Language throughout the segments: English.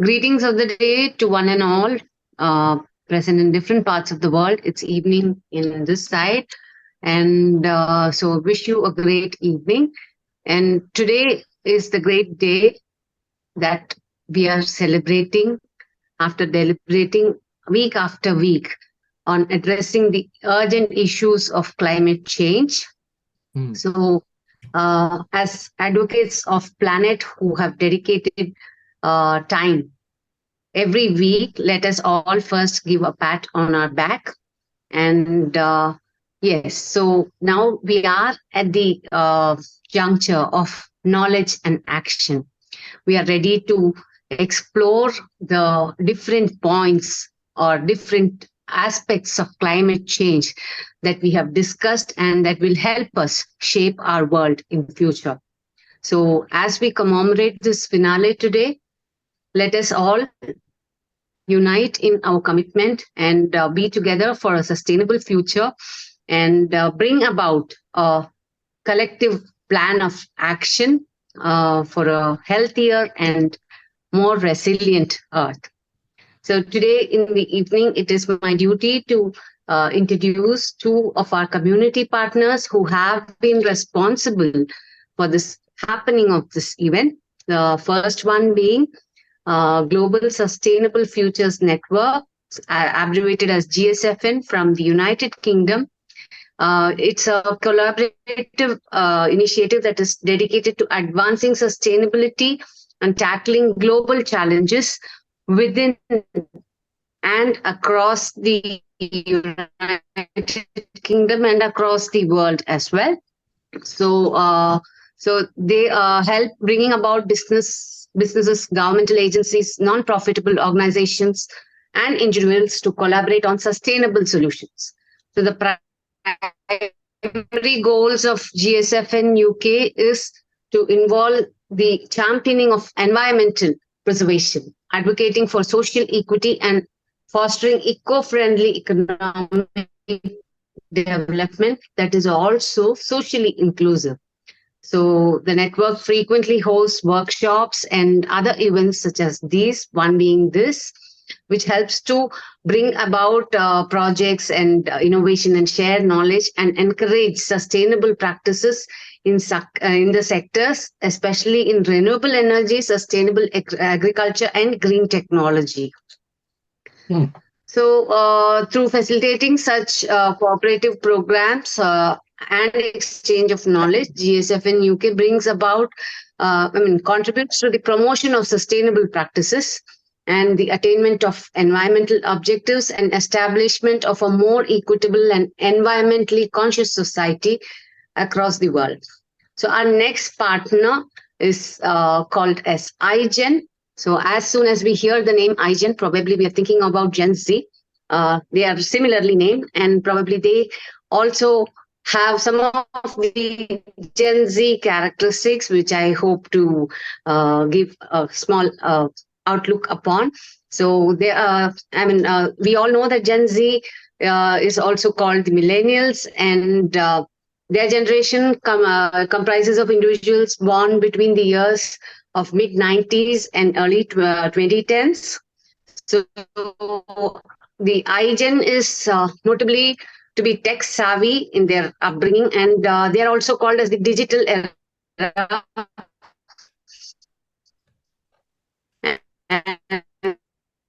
Greetings of the day to one and all present in different parts of the world. It's evening in this side. And so wish you a great evening. And today is the great day that we are celebrating after deliberating week after week on addressing the urgent issues of climate change. So as advocates of planet who have dedicated time every week, let us all first give a pat on our back. And yes, so now we are at the juncture of knowledge and action. We are ready to explore the different points or different aspects of climate change that we have discussed and that will help us shape our world in the future. So as we commemorate this finale today, let us all unite in our commitment and be together for a sustainable future and bring about a collective plan of action for a healthier and more resilient earth. So today in the evening, it is my duty to introduce two of our community partners who have been responsible for this happening of this event. The first one being Global Sustainable Futures Network, abbreviated as GSFN from the United Kingdom. It's a collaborative initiative that is dedicated to advancing sustainability and tackling global challenges within and across the United Kingdom and across the world as well. So, so they help bringing about businesses, governmental agencies, non-profitable organizations, and individuals to collaborate on sustainable solutions. So the primary goals of GSFN UK is to involve the championing of environmental preservation, advocating for social equity, and fostering eco-friendly economic development that is also socially inclusive. So the network frequently hosts workshops and other events such as these, one being this, which helps to bring about projects and innovation and share knowledge and encourage sustainable practices in the sectors, especially in renewable energy, sustainable agriculture, and green technology. So through facilitating such cooperative programs and exchange of knowledge, GSFN UK brings about, contributes to the promotion of sustainable practices and the attainment of environmental objectives and establishment of a more equitable and environmentally conscious society across the world. So our next partner is called as IGEN. So as soon as we hear the name IGEN, probably we are thinking about Gen Z. They are similarly named, and probably they also have some of the Gen Z characteristics, which I hope to give a small outlook upon. So they are, we all know that Gen Z is also called the millennials, and their generation comprises of individuals born between the years of mid-90s and early 2010s. So the IGEN is notably to be tech savvy in their upbringing, and they are also called as the digital era.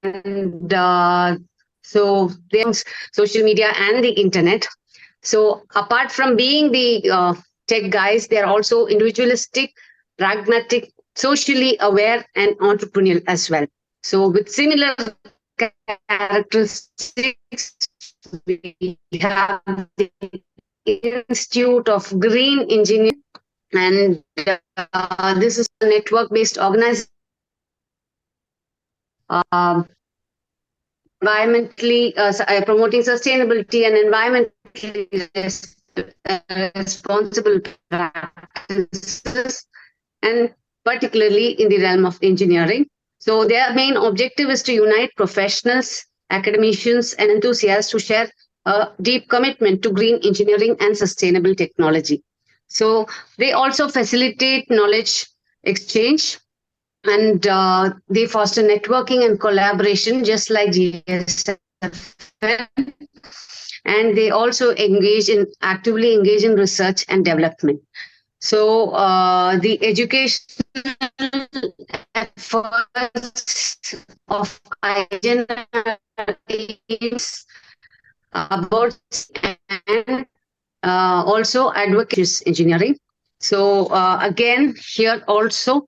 And so there's social media and the internet. So apart from being the tech guys, they're also individualistic, pragmatic, socially aware, and entrepreneurial as well. So with similar characteristics, we have the Institute of Green Engineering, and this is a network-based organization environmentally promoting sustainability and environmentally responsible practices, and particularly in the realm of engineering. So their main objective is to unite professionals, academicians, and enthusiasts who share a deep commitment to green engineering and sustainable technology. So they also facilitate knowledge exchange and they foster networking and collaboration, just like GSFN. And they also actively engage in research and development. So the educational efforts of IGEN is about and also advocates engineering. So again, here also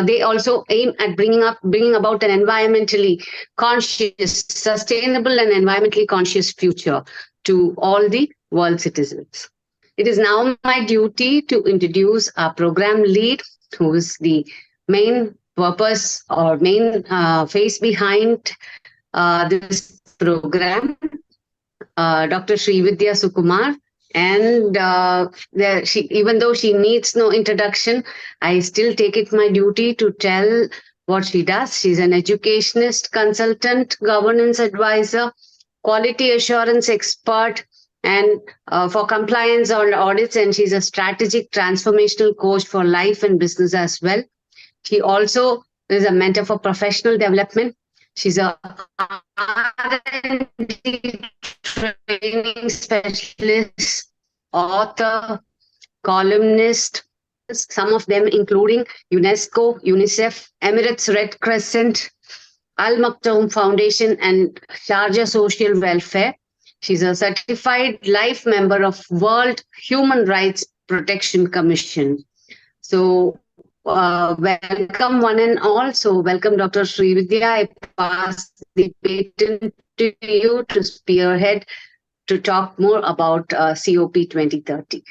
they also aim at bringing about an environmentally conscious, sustainable, and environmentally conscious future to all the world citizens. It is now my duty to introduce our program lead, who is the main purpose or main face behind this program, Dr. Srividhya Sukumar. And even though she needs no introduction, I still take it my duty to tell what she does. She's an educationist, consultant, governance advisor, quality assurance expert, and for compliance on audits. And she's a strategic transformational coach for life and business as well. She also is a mentor for professional development. She's a R&D training specialist, author, columnist, some of them including UNESCO, UNICEF, Emirates Red Crescent, Al Maktoum Foundation, and Sharjah Social Welfare. She's a certified life member of World Human Rights Protection Commission. So welcome one and all. So welcome Dr. Srividhya. I pass the baton to you to spearhead to talk more about COP 2030.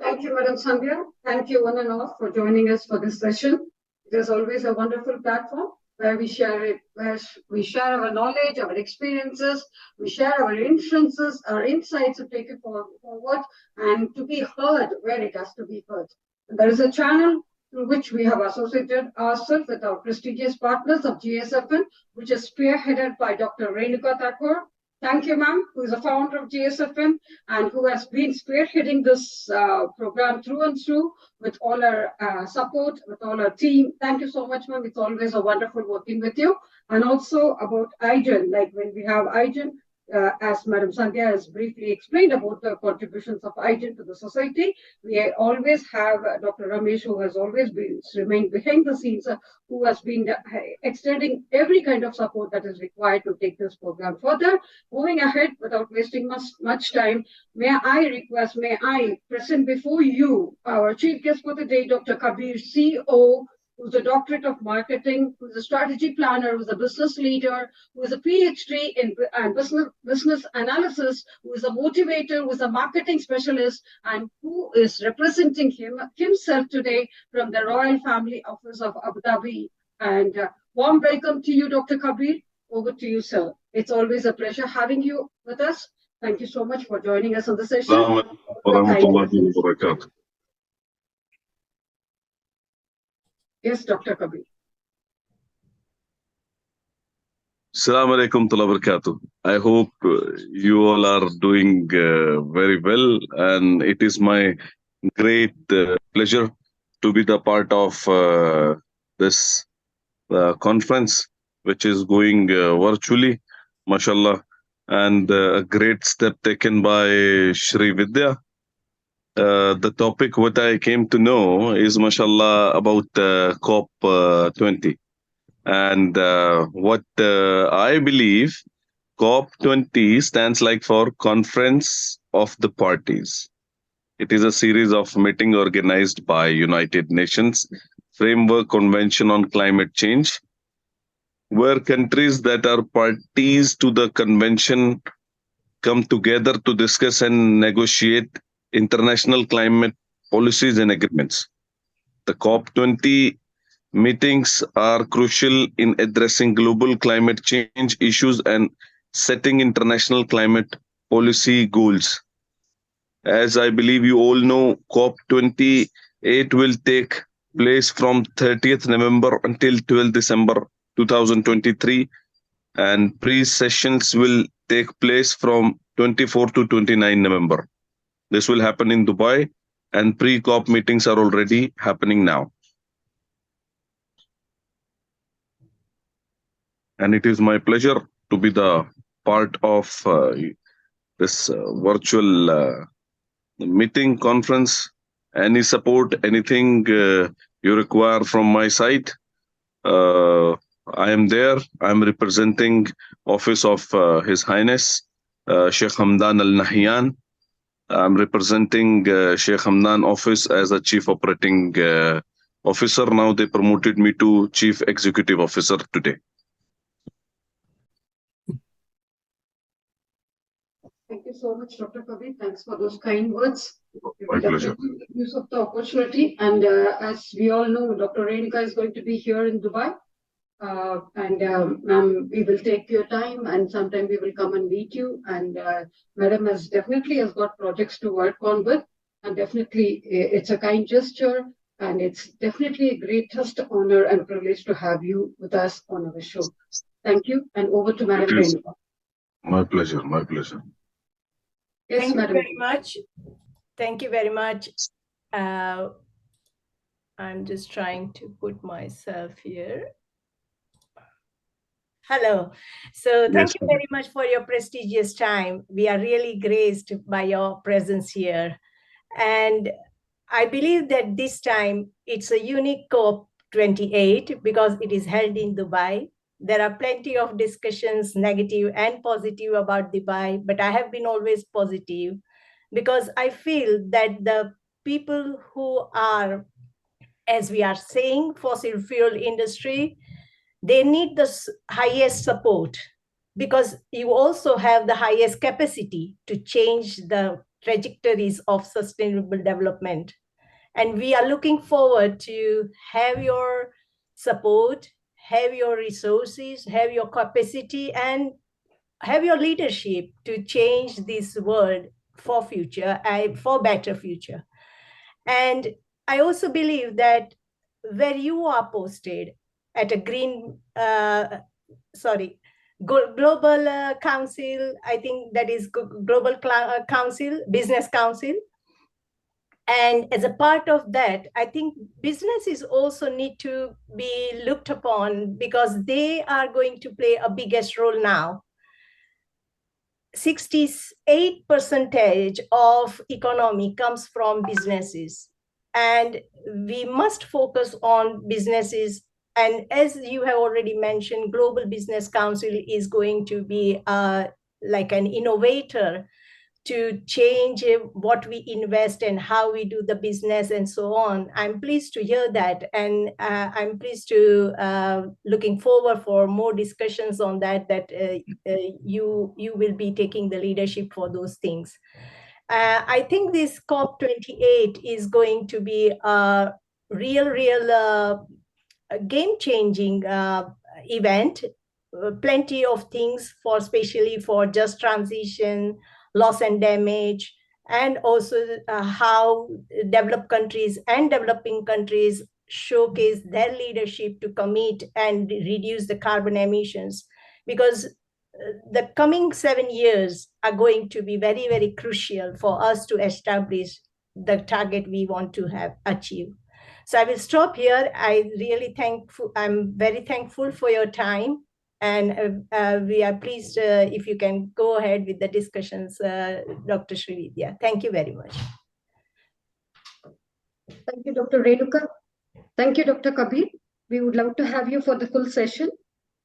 Thank you, Madam Sandhya. Thank you one and all for joining us for this session. It is always a wonderful platform where we share our knowledge, our experiences, we share our insights to take it forward and to be heard where it has to be heard. And there is a channel through which we have associated ourselves with our prestigious partners of GSFN, which is spearheaded by Dr. Renuka Thakore. Thank you, ma'am, who is a founder of GSFN and who has been spearheading this program through and through with all our support, with all our team. Thank you so much, ma'am. It's always a wonderful working with you. And also about IGEN, like when we have IGEN, as Madam Sandhya has briefly explained about the contributions of IGEN to the society, we always have Dr. Ramesh, who has always remained behind the scenes, who has been extending every kind of support that is required to take this program further. Moving ahead, without wasting much time, may I present before you our chief guest for the day, Dr. Kabir, CEO, who's a doctorate of marketing, who's a strategy planner, who's a business leader, who is a PhD in business analysis, who is a motivator, who is a marketing specialist, and who is representing himself today from the Royal Family Office of Abu Dhabi. And warm welcome to you, Dr. Kabir. Over to you, sir. It's always a pleasure having you with us. Thank you so much for joining us on the session. Yes, Dr. Kabir. Assalamu alaikum wa barakatuh. I hope you all are doing very well, and it is my great pleasure to be the part of this conference, which is going virtually, mashallah, and a great step taken by Srividhya. The topic what I came to know is, mashallah, about COP 20. And what I believe, COP 20 stands like for Conference of the Parties. It is a series of meetings organized by United Nations Framework Convention on Climate Change, where countries that are parties to the convention come together to discuss and negotiate international climate policies and agreements. The COP 20 meetings are crucial in addressing global climate change issues and setting international climate policy goals. As I believe you all know, COP 28 will take place from 30th November until 12th December 2023, and pre-sessions will take place from 24 to 29 November. This will happen in Dubai, and pre-COP meetings are already happening now. and it is my pleasure to be the part of this virtual meeting conference. Any support, anything you require from my side, I am there. I am representing Office of His Highness Sheikh Hamdan Al Nahyan. I'm representing Sheikh Hamdan office as a chief operating officer. Now they promoted me to chief executive officer today. Thank you so much, Dr. Kabir. Thanks for those kind words. My pleasure. Use of the opportunity. And as we all know, Dr. Renuka is going to be here in Dubai. We will take your time, and sometime we will come and meet you. And Madam has got projects to work on with, and definitely it's a kind gesture, and it's definitely a great trust, honor, and privilege to have you with us on our show. Thank you, and over to Madam Renuka. My pleasure. My pleasure. Yes, Thank Madam. you very much. Thank you very much. I'm just trying to put myself here. Hello. So thank you very much for your prestigious time. We are really graced by your presence here. And I believe that this time it's a unique COP28 because it is held in Dubai. There are plenty of discussions, negative and positive about Dubai, but I have been always positive because I feel that the people who are, as we are saying, fossil fuel industry, they need the highest support because you also have the highest capacity to change the trajectories of sustainable development. And we are looking forward to have your support, have your resources, have your capacity, and have your leadership to change this world for future, for better future. And I also believe that where you are posted at a global council, I think that is global council, business council. And as a part of that, I think businesses also need to be looked upon because they are going to play a biggest role now. 68% of economy comes from businesses, and we must focus on businesses. And as you have already mentioned, Global Business Council is going to be like an innovator to change what we invest and how we do the business and so on. I'm pleased to hear that. And I'm pleased to looking forward for more discussions on that, you will be taking the leadership for those things. I think this COP28 is going to be a real game-changing event. Plenty of things especially for just transition, loss and damage, and also how developed countries and developing countries showcase their leadership to commit and reduce the carbon emissions. Because the coming 7 years are going to be very, very crucial for us to establish the target we want to have achieved. So I will stop here. I'm very thankful for your time. And we are pleased if you can go ahead with the discussions, Dr. Srividhya. Thank you very much. Thank you, Dr. Renuka. Thank you, Dr. Kabir. We would love to have you for the full session.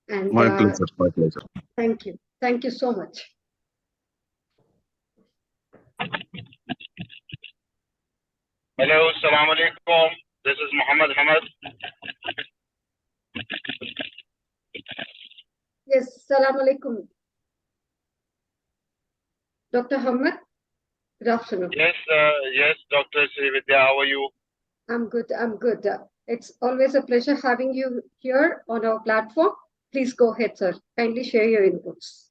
And my pleasure. My pleasure. Thank you. Thank you so much. Hello, Assalamu alaikum. This is Muhammad Hamad. Yes, Assalamu alaikum. Dr. Hamad, good afternoon. Yes, Dr. Srividhya, how are you? I'm good. It's always a pleasure having you here on our platform. Please go ahead, sir. Kindly share your inputs.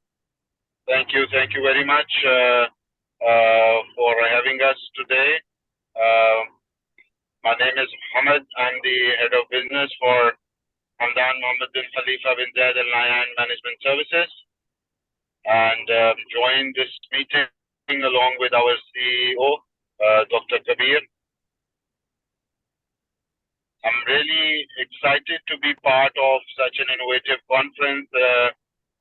Thank you very much for having us today. My name is Muhammad. I'm the head of business for Hamdan Mohammed bin Khalifa bin Zayed Al Nahyan Management Services, and joined this meeting along with our CEO, Dr. Kabir. I'm really excited to be part of such an innovative conference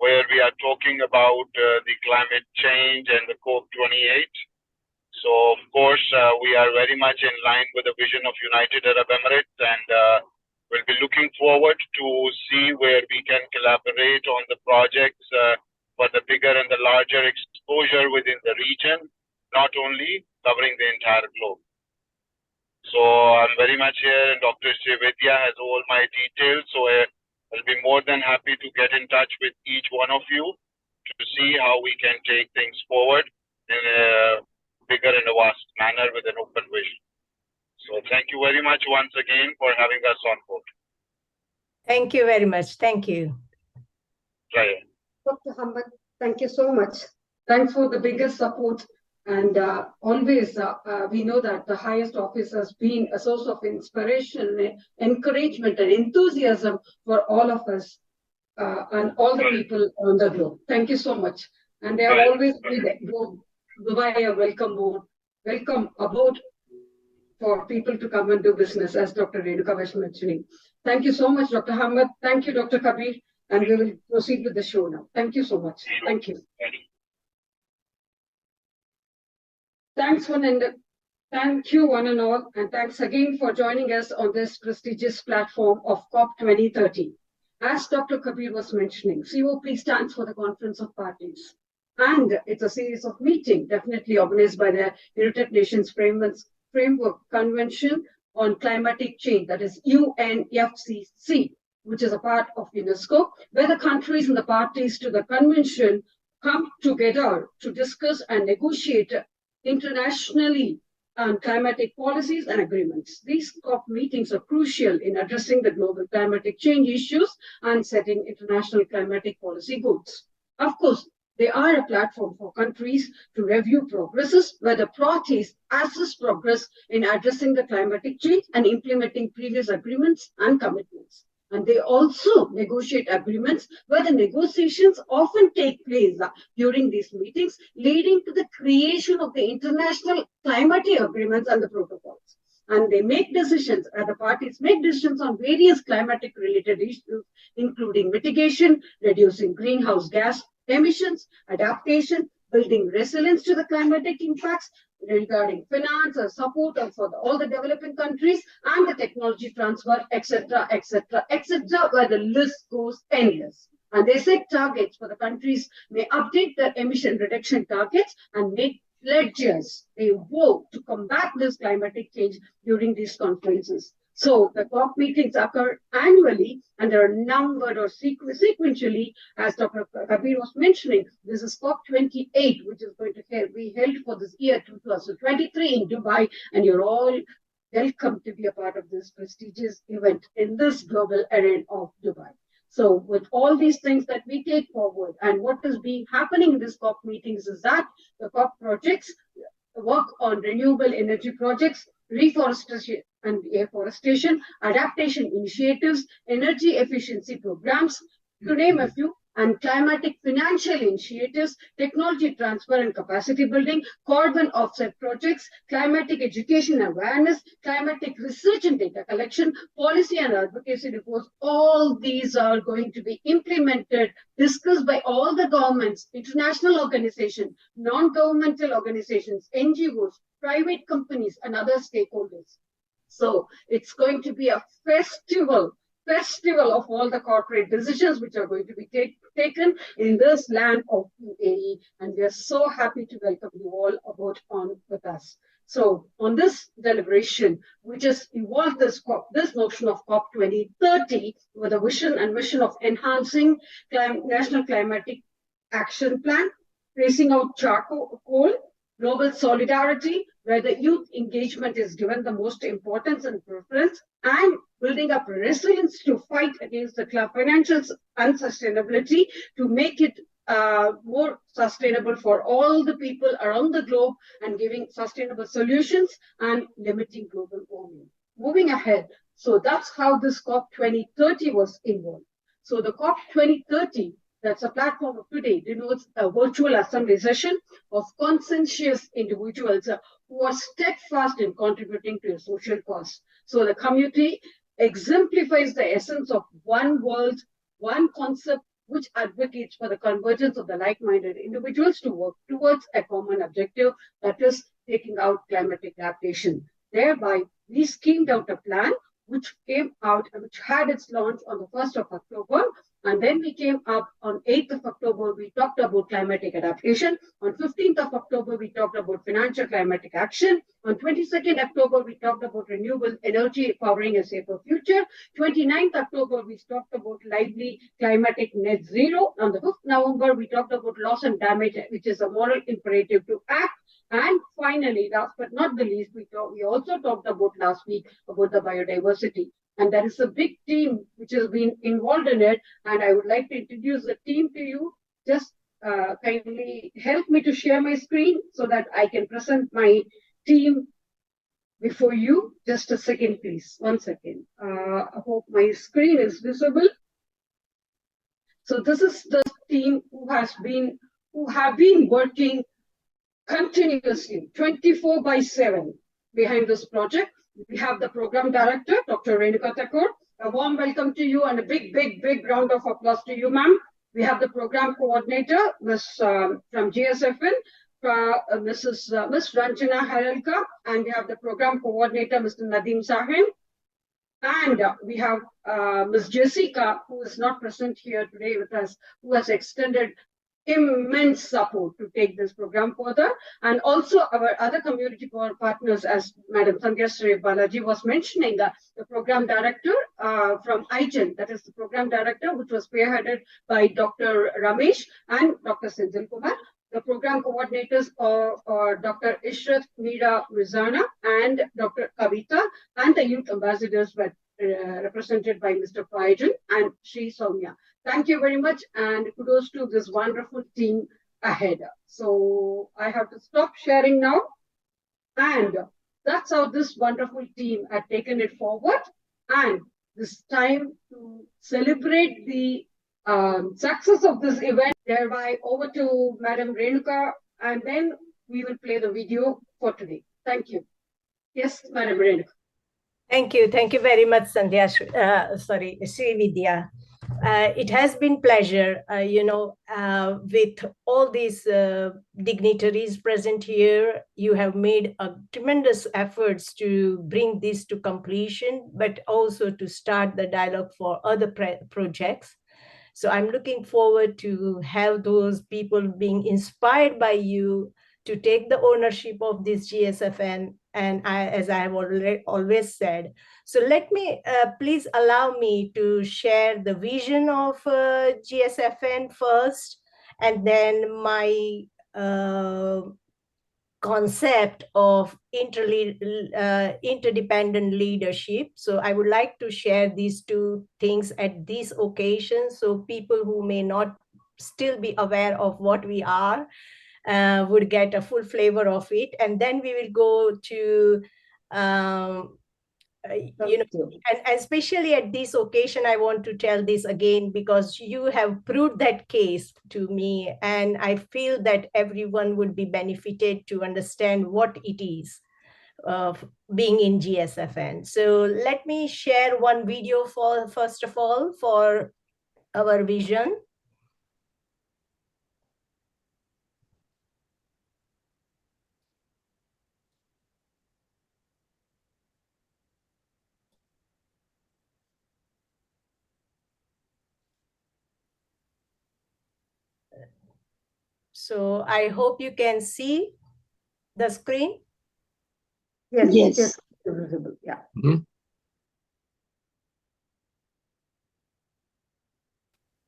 where we are talking about the climate change and the COP28. So, of course, we are very much in line with the vision of United Arab Emirates, and we'll be looking forward to see where we can collaborate on the projects for the bigger and the larger exposure within the region, not only covering the entire globe. So I'm very much here, and Dr. Srividhya has all my details. So I'll be more than happy to get in touch with each one of you to see how we can take things forward in a bigger and a vast manner with an open vision. So thank you very much once again for having us on board. Thank you very much. Thank you. Right. Dr. Hamad, thank you so much. Thanks for the biggest support. And always, we know that the highest office has been a source of inspiration, encouragement, and enthusiasm for all of us and all the people on the globe. Thank you so much. And they have always been Dubai a welcome abode for people to come and do business, as Dr. Renuka was mentioning. Thank you so much, Dr. Hamad. Thank you, Dr. Kabir. And we will proceed with the show now. Thank you so much. Thank you. Thank you one and all, and thanks again for joining us on this prestigious platform of COP 2030. As Dr. Kabir was mentioning, COP stands for the Conference of Parties, and it's a series of meetings definitely organized by the United Nations Framework Convention on Climatic Change, that is UNFCCC, which is a part of UNESCO, where the countries and the parties to the convention come together to discuss and negotiate internationally on climatic policies and agreements. These COP meetings are crucial in addressing the global climatic change issues and setting international climatic policy goals. Of course, they are a platform for countries to review progresses where the parties assess progress in addressing the climatic change and implementing previous agreements and commitments. And they also negotiate agreements where the negotiations often take place during these meetings, leading to the creation of the international climatic agreements and the protocols. And they make decisions, the parties make decisions on various climatic related issues, including mitigation, reducing greenhouse gas emissions, adaptation, building resilience to the climatic impacts, regarding finance or support for all the developing countries, and the technology transfer, etc., etc., etc., where the list goes endless. And they set targets for the countries, may update their emission reduction targets and make pledges. They vote to combat this climatic change during these conferences. So the COP meetings occur annually, and they are numbered or sequentially, as Dr. Kabir was mentioning. This is COP 28, which is going to be held for this year 2023 in Dubai, and you're all welcome to be a part of this prestigious event in this global arena of Dubai. So with all these things that we take forward, and what is being happening in these COP meetings is that the COP projects work on renewable energy projects, reforestation and afforestation, adaptation initiatives, energy efficiency programs, to name a few, and climatic financial initiatives, technology transfer and capacity building, carbon offset projects, climatic education and awareness, climatic research and data collection, policy and advocacy reports. All these are going to be implemented, discussed by all the governments, international organizations, non-governmental organizations, NGOs, private companies, and other stakeholders. So it's going to be a festival of all the corporate decisions which are going to be taken in this land of UAE. And we are so happy to welcome you all aboard on with us. So on this deliberation, we just evolved this notion of COP 2030 with a vision and mission of enhancing national climatic action plan, tracing out charcoal, global solidarity, where the youth engagement is given the most importance and preference, and building up resilience to fight against the financial unsustainability, to make it more sustainable for all the people around the globe, and giving sustainable solutions and limiting global warming. Moving ahead, so that's how this COP 2030 was involved. So the COP 2030, that's a platform of today, denotes a virtual assembly session of conscientious individuals who are steadfast in contributing to a social cause. So the community exemplifies the essence of one world, one concept, which advocates for the convergence of the like-minded individuals to work towards a common objective, that is taking out climatic adaptation. Thereby, we schemed out a plan which came out, which had its launch on the 1st of October. And then we came up on 8th of October, we talked about climatic adaptation. On 15th of October, we talked about financial climatic action. On 22nd October, we talked about renewable energy powering a safer future. 29th October, we talked about lively climatic net zero. On the 5th November, we talked about loss and damage, which is a moral imperative to act. And finally, last but not the least, we also talked about last week about the biodiversity. And there is a big team which has been involved in it. And I would like to introduce the team to you. Just kindly help me to share my screen so that I can present my team before you. Just a second, please. 1 second. I hope my screen is visible. So this is the team who have been working continuously, 24/7 behind this project. We have the program director, Dr. Renuka Thakore. A warm welcome to you and a big round of applause to you, ma'am. We have the program coordinator, Ms. From GSFN, Miss Ranjana Haralka, and we have the program coordinator, Mr. Nadeem Sahim. And we have Ms. Jessica, who is not present here today with us, who has extended immense support to take this program further. And also our other community partners, as Madam Srividhya Balaji was mentioning, the program director from IGEN, that is the program director, which was spearheaded by Dr. Ramesh and Dr. Kumar. The program coordinators are Dr. Ishrat Meera Rizana and Dr. Kavita, and the youth ambassadors were represented by Mr. Fajan and Sri Soumya. Thank you very much, and kudos to this wonderful team ahead. So I have to stop sharing now. And that's how this wonderful team had taken it forward. And this time to celebrate the success of this event, thereby over to Madam Renuka, and then we will play the video for today. Thank you. Yes, Madam Renuka. Thank you very much, Srividhya. It has been pleasure, with all these dignitaries present here. You have made a tremendous efforts to bring this to completion, but also to start the dialogue for other projects. So I'm looking forward to have those people being inspired by you to take the ownership of this GSFN. And as I have always said, so let me, please allow me to share the vision of GSFN first, and then my concept of interdependent leadership. So I would like to share these two things at this occasion, so people who may not still be aware of what we are would get a full flavor of it. And then we will go to and especially at this occasion, I want to tell this again, because you have proved that case to me, and I feel that everyone would be benefited to understand what it is of being in GSFN. So let me share one video first of all, for our vision. So I hope you can see the screen. Yes. Visible. Yeah. Mm-hmm.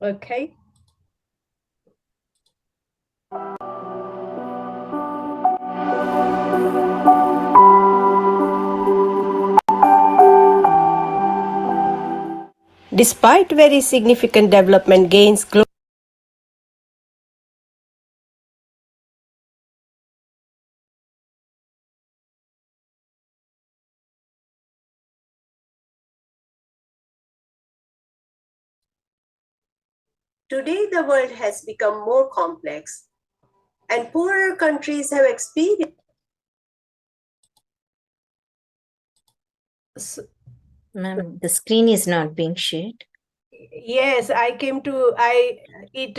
Okay. Despite very significant development gains, today the world has become more complex, and poorer countries have experienced Ma'am, the screen is not being shared. Yes, it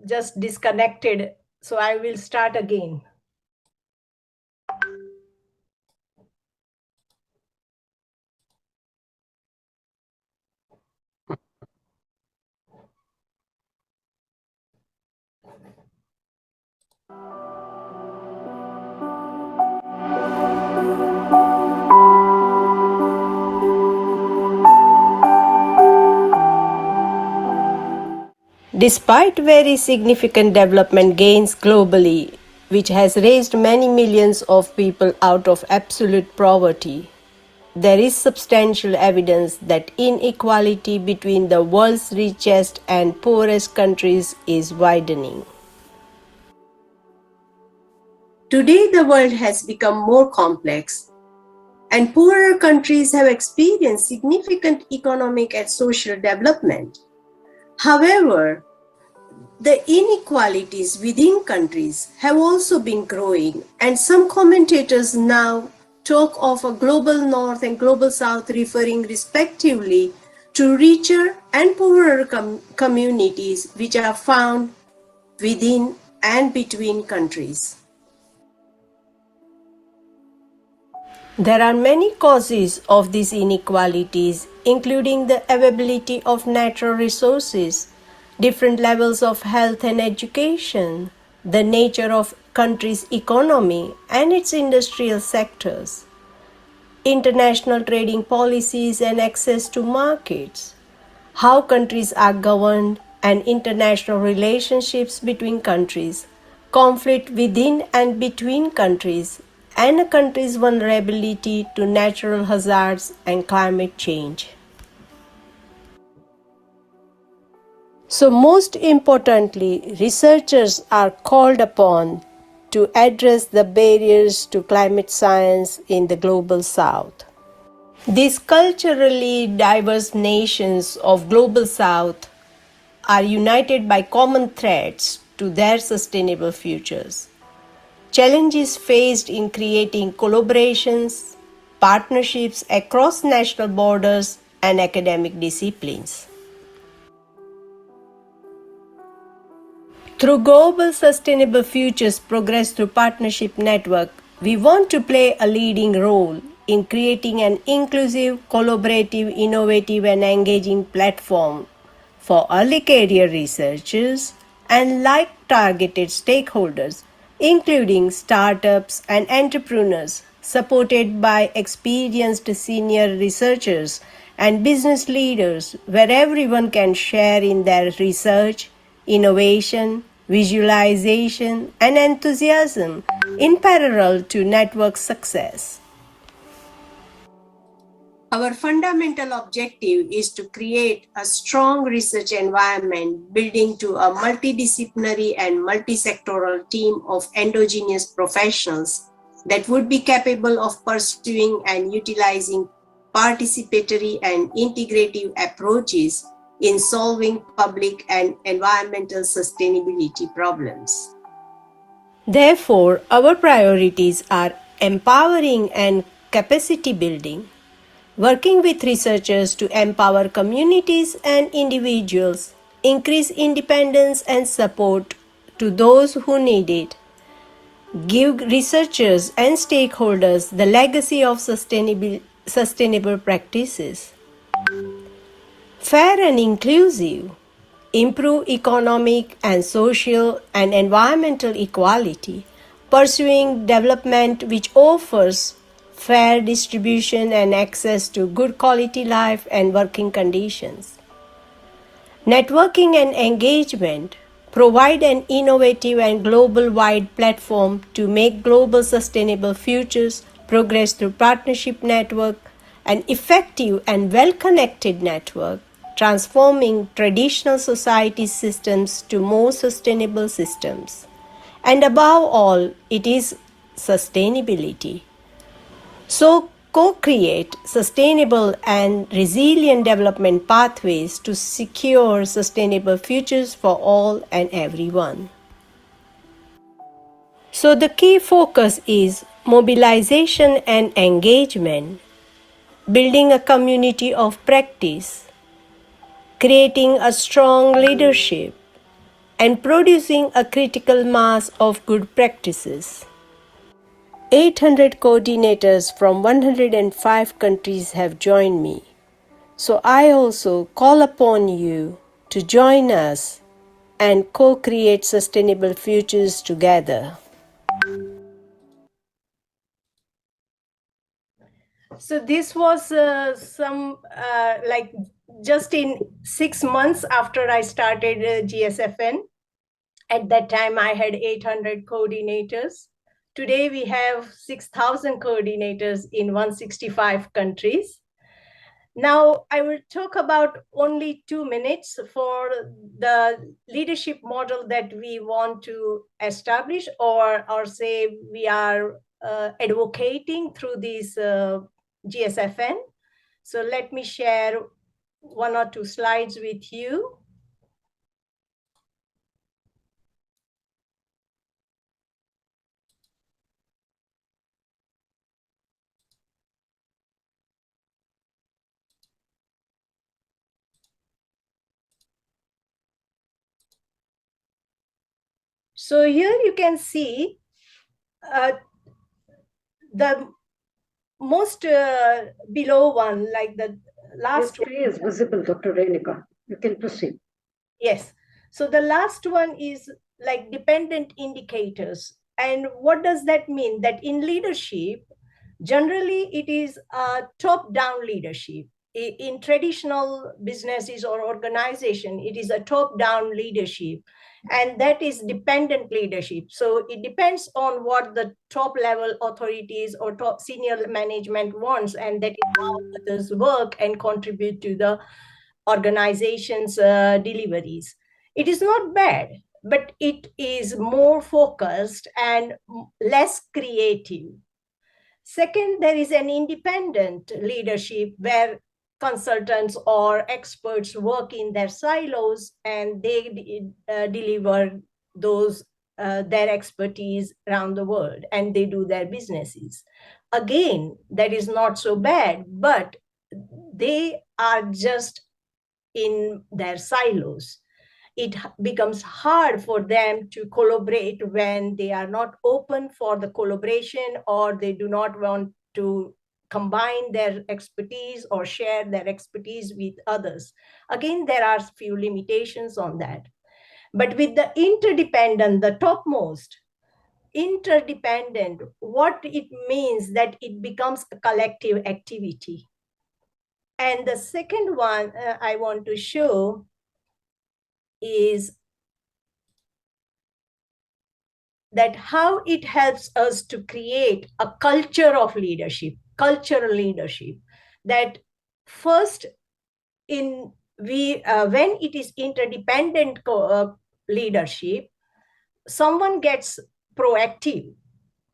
just disconnected. So I will start again. Despite very significant development gains globally, which has raised many millions of people out of absolute poverty, there is substantial evidence that inequality between the world's richest and poorest countries is widening. Today, the world has become more complex, and poorer countries have experienced significant economic and social development. However, the inequalities within countries have also been growing, and some commentators now talk of a global north and global south, referring respectively to richer and poorer communities which are found within and between countries. There are many causes of these inequalities, including the availability of natural resources, different levels of health and education, the nature of country's economy and its industrial sectors, international trading policies and access to markets, how countries are governed and international relationships between countries, conflict within and between countries, and a country's vulnerability to natural hazards and climate change. So, most importantly, researchers are called upon to address the barriers to climate science in the global south. These culturally diverse nations of global south are united by common threats to their sustainable futures. Challenges faced in creating collaborations, partnerships across national borders and academic disciplines. Through Global Sustainable Futures Progress Through Partnership Network, we want to play a leading role in creating an inclusive, collaborative, innovative and engaging platform for early career researchers and like-targeted stakeholders, including startups and entrepreneurs, supported by experienced senior researchers and business leaders, where everyone can share in their research, innovation, visualization, and enthusiasm in parallel to network success. Our fundamental objective is to create a strong research environment, building to a multidisciplinary and multisectoral team of endogenous professionals that would be capable of pursuing and utilizing participatory and integrative approaches in solving public and environmental sustainability problems. Therefore, our priorities are empowering and capacity building, working with researchers to empower communities and individuals, increase independence and support to those who need it, give researchers and stakeholders the legacy of sustainable practices, fair and inclusive, improve economic and social and environmental equality, pursuing development which offers fair distribution and access to good quality life and working conditions. Networking and engagement provide an innovative and global-wide platform to make global sustainable futures progress through partnership network, an effective and well-connected network, transforming traditional society systems to more sustainable systems. And above all, it is sustainability. So, co-create sustainable and resilient development pathways to secure sustainable futures for all and everyone. So, the key focus is mobilization and engagement. building a community of practice, creating a strong leadership, and producing a critical mass of good practices. 800 coordinators from 105 countries have joined me. So I also call upon you to join us and co-create sustainable futures together. So this was like just in 6 months after I started GSFN. At that time, I had 800 coordinators. Today, we have 6,000 coordinators in 165 countries. Now, I will talk about only 2 minutes for the leadership model that we want to establish or say we are advocating through this GSFN. So let me share 1 or 2 slides with you. So here you can see the most below one, like the last Your screen is visible, Dr. Renuka. You can proceed. Yes. So the last one is like dependent indicators. And what does that mean? That in leadership, generally it is a top-down leadership. In traditional businesses or organization, it is a top-down leadership. And that is dependent leadership. So it depends on what the top level authorities or top senior management wants, and that is how others work and contribute to the organization's deliveries. It is not bad, but it is more focused and less creative. Second, there is an independent leadership where consultants or experts work in their silos and they deliver those their expertise around the world and they do their businesses. Again, that is not so bad, but they are just in their silos. It becomes hard for them to collaborate when they are not open for the collaboration or they do not want to combine their expertise or share their expertise with others. Again, there are few limitations on that. But with the interdependent, the topmost, interdependent, what it means that it becomes a collective activity. And the second one I want to show is that how it helps us to create a culture of leadership, cultural leadership. That first, when it is interdependent leadership, someone gets proactive.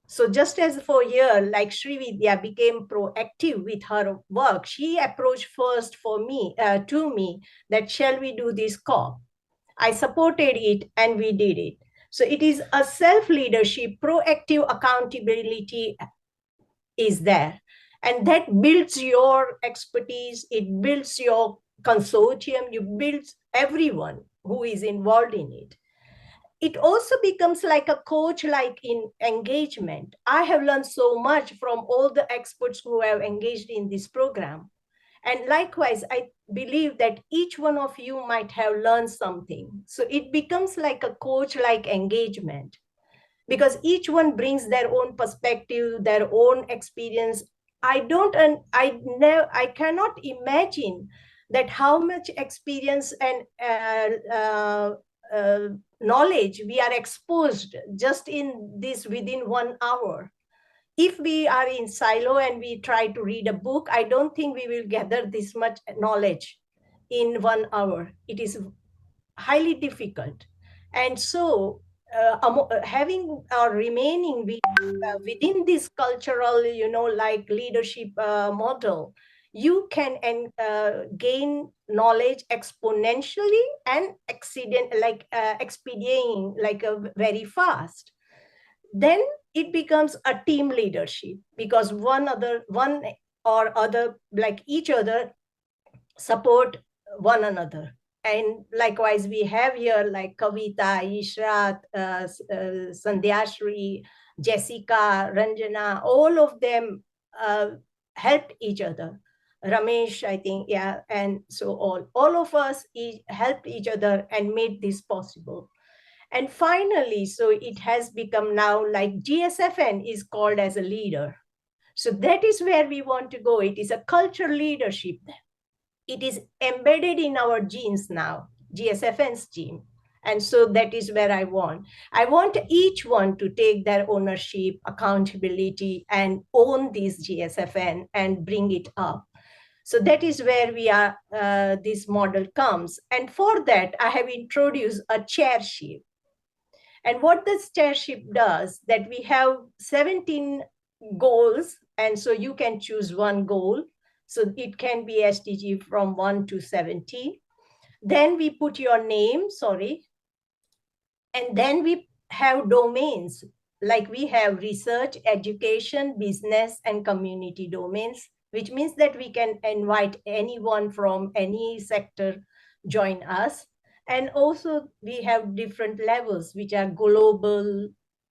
So just as for here, like Srividhya became proactive with her work, she approached first to me that shall we do this COP? I supported it and we did it. So it is a self-leadership, proactive accountability is there. And that builds your expertise, it builds your consortium, you build everyone who is involved in it. It also becomes like a coach, like in engagement. I have learned so much from all the experts who have engaged in this program. And likewise, I believe that each one of you might have learned something. So it becomes like a coach-like engagement because each one brings their own perspective, their own experience. I cannot imagine that how much experience and knowledge we are exposed just in this within 1 hour. If we are in silo and we try to read a book, I don't think we will gather this much knowledge in 1 hour. It is highly difficult. And so having or remaining within this cultural, like leadership model, you can gain knowledge exponentially and expediting very fast. Then it becomes a team leadership because one or other, like each other, support one another. And likewise, we have here like Kavita, Ishrat, Sandhyashri, Jessica, Ranjana, all of them helped each other. Ramesh, I think, yeah, and so all of us helped each other and made this possible. And finally, so it has become now like GSFN is called as a leader. So that is where we want to go. It is a cultural leadership. It is embedded in our genes now, GSFN's gene. And so that is where I want. I want each one to take their ownership, accountability, and own this GSFN and bring it up. So that is where we are, this model comes. And for that, I have introduced a chairship. And what this chairship does, that we have 17 goals, and so you can choose one goal. So it can be SDG from 1 to 17. Then we put your name, and then we have domains, like we have research, education, business, and community domains, which means that we can invite anyone from any sector join us. And also we have different levels, which are global,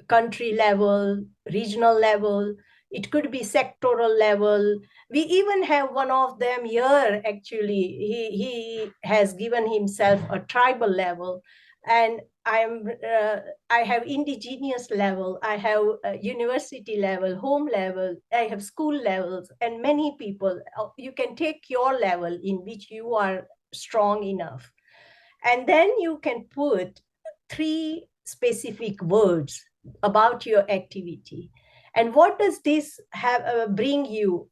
country level, regional level. It could be sectoral level. We even have one of them here, actually. He has given himself a tribal level. And I have indigenous level, I have university level, home level, I have school levels, and many people. You can take your level in which you are strong enough. And then you can put 3 specific words about your activity. And what does this have bring you?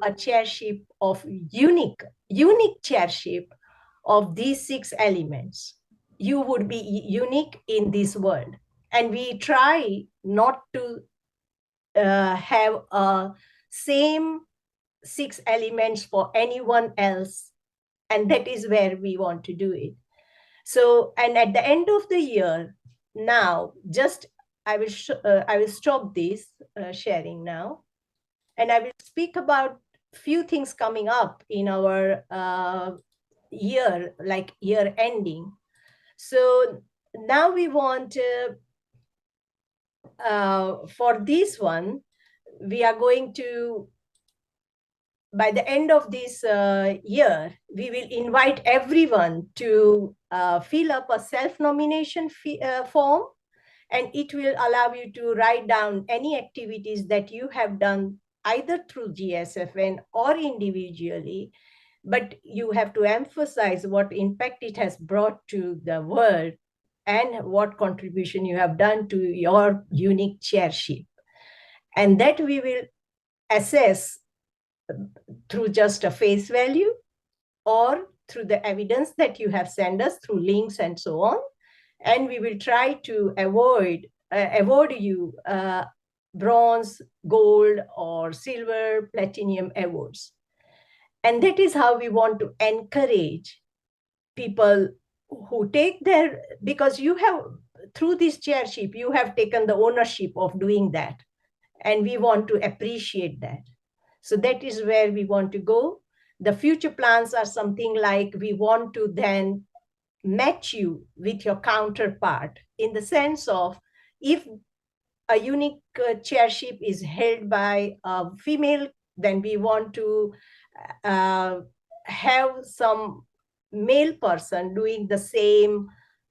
A chairship of unique chairship of these 6 elements. You would be unique in this world. And we try not to have a same 6 elements for anyone else. And that is where we want to do it. So, and at the end of the year, now, just I will stop this sharing now. And I will speak about few things coming up in our year, like year ending. So now we want, for this one, we are going to, by the end of this year, we will invite everyone to fill up a self-nomination form, and it will allow you to write down any activities that you have done either through GSFN or individually, but you have to emphasize what impact it has brought to the world and what contribution you have done to your unique chairship. And that we will assess through just a face value or through the evidence that you have sent us through links and so on. And we will try to award you bronze, gold, or silver, platinum awards. And that is how we want to encourage people who take their, because you have, through this chairship, you have taken the ownership of doing that. And we want to appreciate that. So that is where we want to go. The future plans are something like we want to then match you with your counterpart, in the sense of, if a unique chairship is held by a female, then we want to have some male person doing the same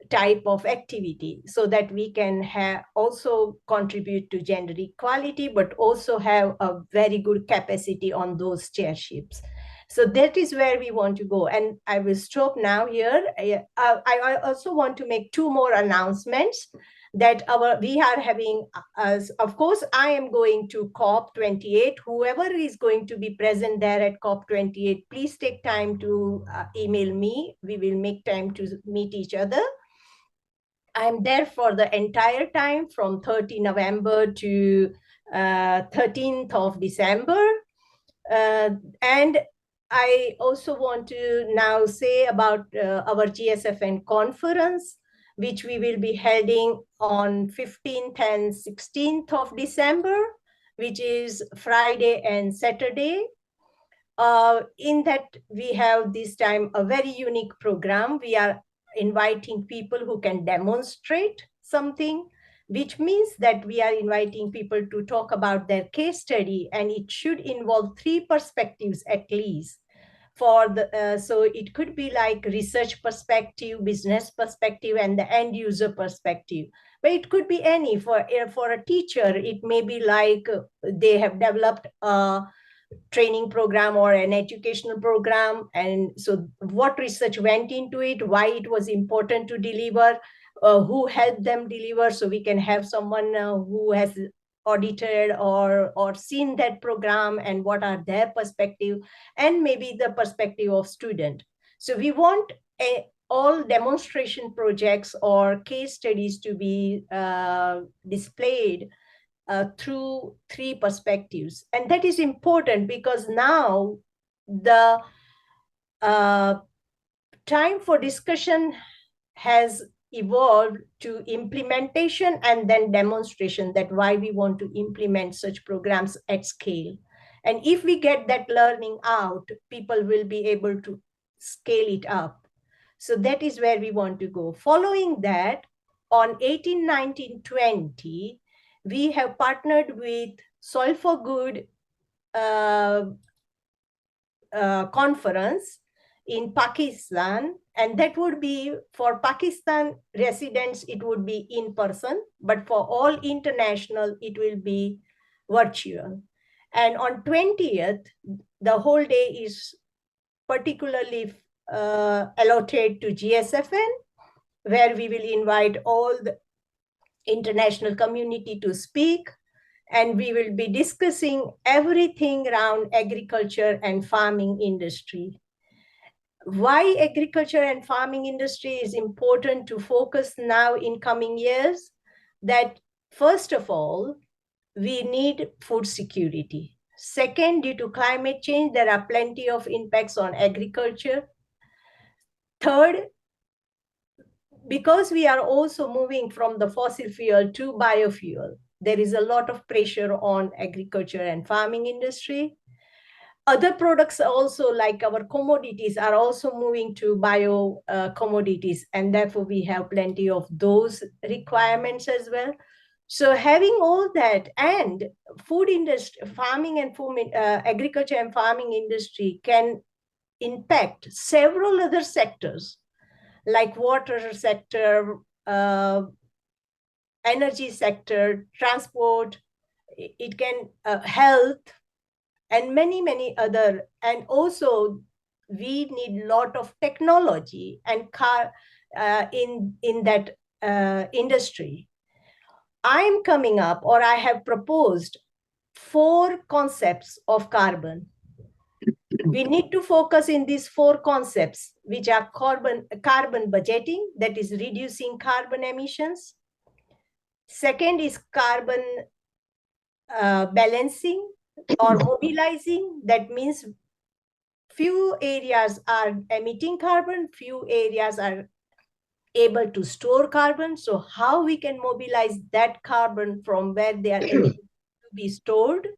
type of activity, so that we can also contribute to gender equality, but also have a very good capacity on those chairships. So that is where we want to go. And I will stop now here. I also want to make 2 more announcements that we are having, as of course, I am going to COP28. Whoever is going to be present there at COP28, please take time to email me. We will make time to meet each other. I'm there for the entire time from 30 November to 13th of December. And I also want to now say about our GSFN conference, which we will be holding on 15th and 16th of December. which is Friday and Saturday. In that, we have this time a very unique program. We are inviting people who can demonstrate something, which means that we are inviting people to talk about their case study, and it should involve 3 perspectives at least. For the so it could be like research perspective, business perspective, and the end user perspective. But it could be any. For a teacher, it may be like they have developed a training program or an educational program, and so what research went into it, why it was important to deliver, who helped them deliver, so we can have someone who has audited or seen that program, and what are their perspective, and maybe the perspective of student. So we want all demonstration projects or case studies to be displayed through 3 perspectives. And that is important because now the time for discussion has evolved to implementation and then demonstration, that why we want to implement such programs at scale. And if we get that learning out, people will be able to scale it up. So that is where we want to go. Following that, on 18, 19, 20, we have partnered with Soil for Good conference in Pakistan, and that would be for Pakistan residents, it would be in person, but for all international, it will be virtual. And on 20th, the whole day is particularly allotted to GSFN, where we will invite all the international community to speak, and we will be discussing everything around agriculture and farming industry. Why agriculture and farming industry is important to focus now in coming years? That first of all, we need food security. Second, due to climate change, there are plenty of impacts on agriculture. Third, because we are also moving from the fossil fuel to biofuel, there is a lot of pressure on agriculture and farming industry. Other products also, like our commodities, are also moving to bio commodities, and therefore we have plenty of those requirements as well. So having all that, and food industry, farming and food, agriculture and farming industry can impact several other sectors, like water sector, energy sector, transport, it can health, and many, many other. And also we need a lot of technology and in that industry. I'm coming up, or I have proposed 4 concepts of carbon. We need to focus in these 4 concepts, which are carbon budgeting, that is reducing carbon emissions. Second is carbon balancing or mobilizing. That means few areas are emitting carbon, few areas are able to store carbon. So how we can mobilize that carbon from where they are able to be stored.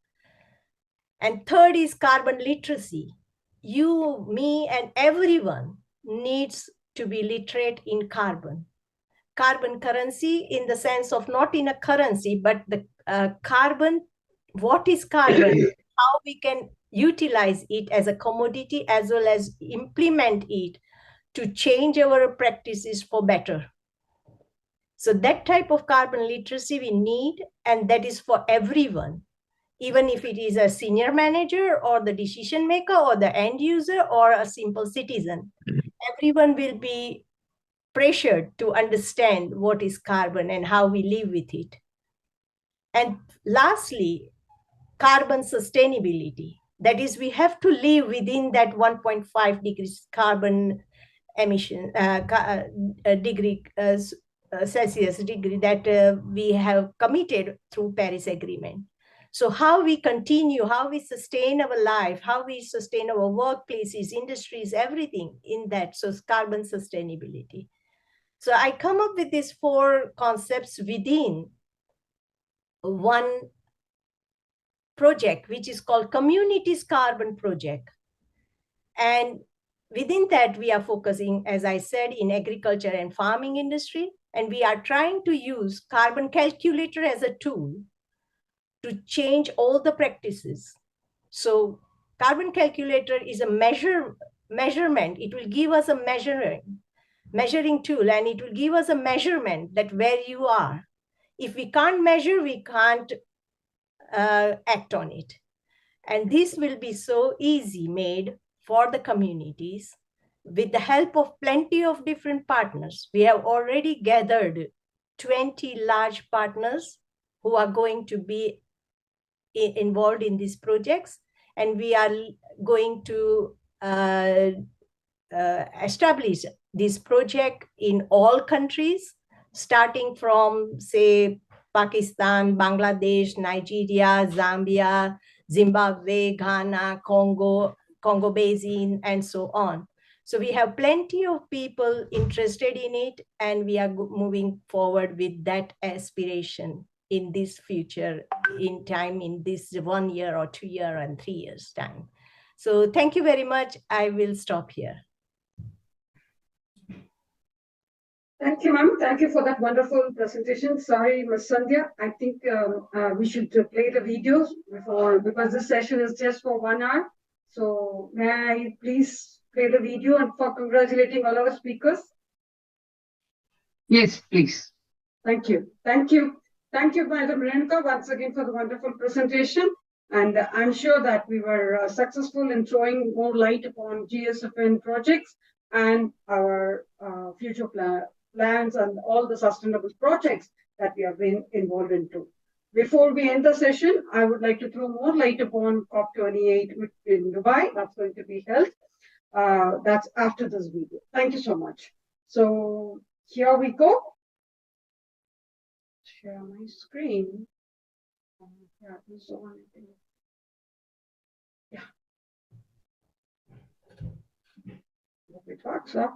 And third is carbon literacy. You, me, and everyone needs to be literate in carbon. Carbon currency, in the sense of not in a currency, but the carbon, what is carbon, how we can utilize it as a commodity, as well as implement it to change our practices for better. So that type of carbon literacy we need, and that is for everyone, even if it is a senior manager or the decision maker or the end user or a simple citizen. Everyone will be pressured to understand what is carbon and how we live with it. And lastly, carbon sustainability. That is, we have to live within that 1.5 degrees carbon emission degree Celsius degree that we have committed through Paris Agreement. So how we continue, how we sustain our life, how we sustain our workplaces, industries, everything in that. So carbon sustainability. So I come up with these 4 concepts within one project, which is called Communities Carbon Project. And within that, we are focusing, as I said, in agriculture and farming industry. And we are trying to use carbon calculator as a tool to change all the practices. So carbon calculator is a measurement. It will give us a measuring tool, and it will give us a measurement that where you are. If we can't measure, we can't act on it. And this will be so easy made for the communities with the help of plenty of different partners. We have already gathered 20 large partners who are going to be involved in these projects. And we are going to establish this project in all countries, starting from, say, Pakistan, Bangladesh, Nigeria, Zambia, Zimbabwe, Ghana, Congo Basin, and so on. So we have plenty of people interested in it, and we are moving forward with that aspiration in this future, in time, in this 1 year or 2 year and 3 years time. So thank you very much. I will stop here. Thank you, ma'am. Thank you for that wonderful presentation. Sorry, Ms. Sandhya. I think we should play the videos before, because this session is just for 1 hour. So may I please play the video and for congratulating all our speakers? Yes, please. Thank you. Thank you. Thank you, Madam Renuka, once again for the wonderful presentation. And I'm sure that we were successful in throwing more light upon GSFN projects and our future plans and all the sustainable projects that we have been involved into. Before we end the session, I would like to throw more light upon COP28 in Dubai. That's going to be held. That's after this video. Thank you so much. So here we go. Share my screen. Yeah. Hope it works out.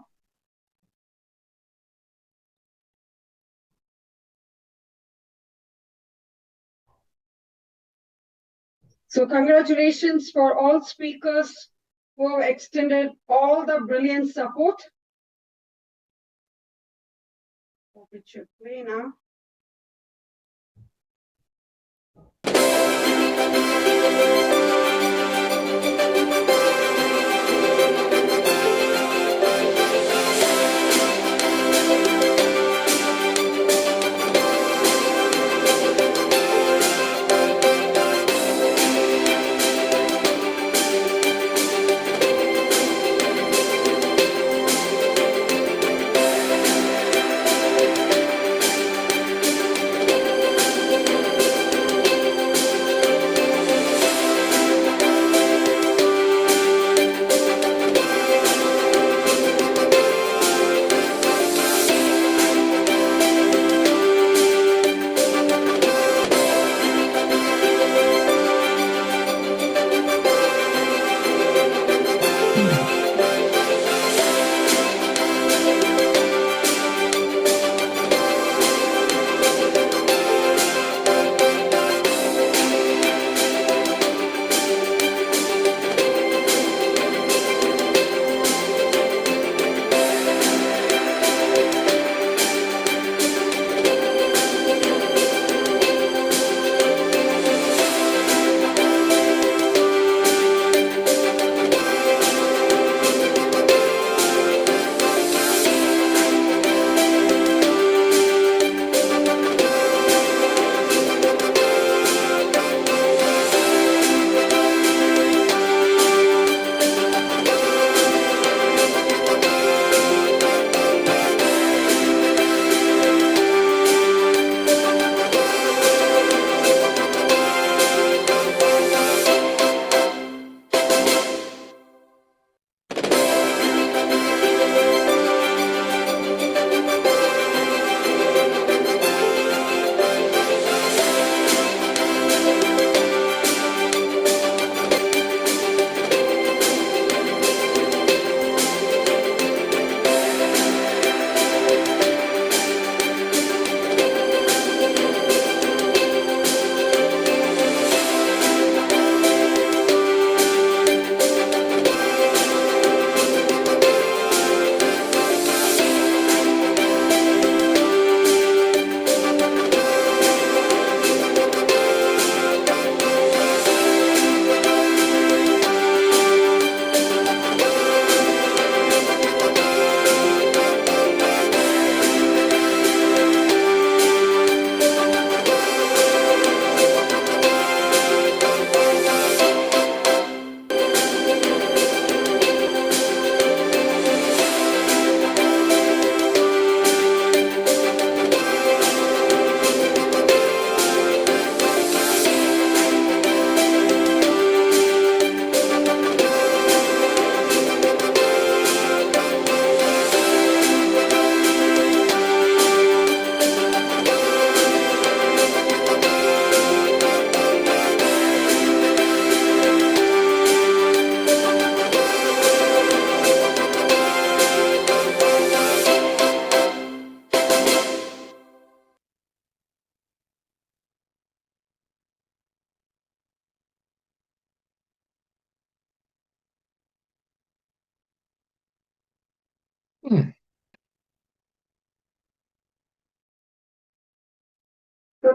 So congratulations for all speakers who have extended all the brilliant support. Hope it should play now.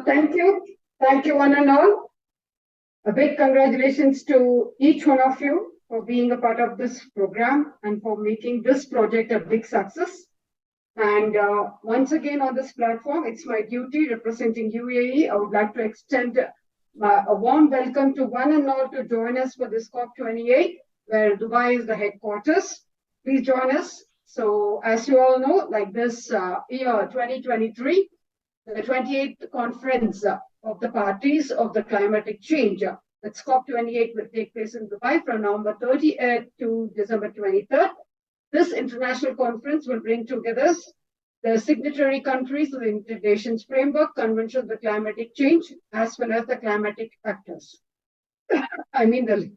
Thank you. Thank you, one and all. A big congratulations to each one of you for being a part of this program and for making this project a big success. And once again on this platform, it's my duty representing UAE. I would like to extend a warm welcome to one and all to join us for this COP28, where Dubai is the headquarters. Please join us. So as you all know, like this year, 2023, the 28th conference of the parties of the climatic change. That's COP28 will take place in Dubai from November 30th to December 23rd. This international conference will bring together the signatory countries of the United Nations Framework Convention on the Climatic Change, as well as the climatic actors. I mean the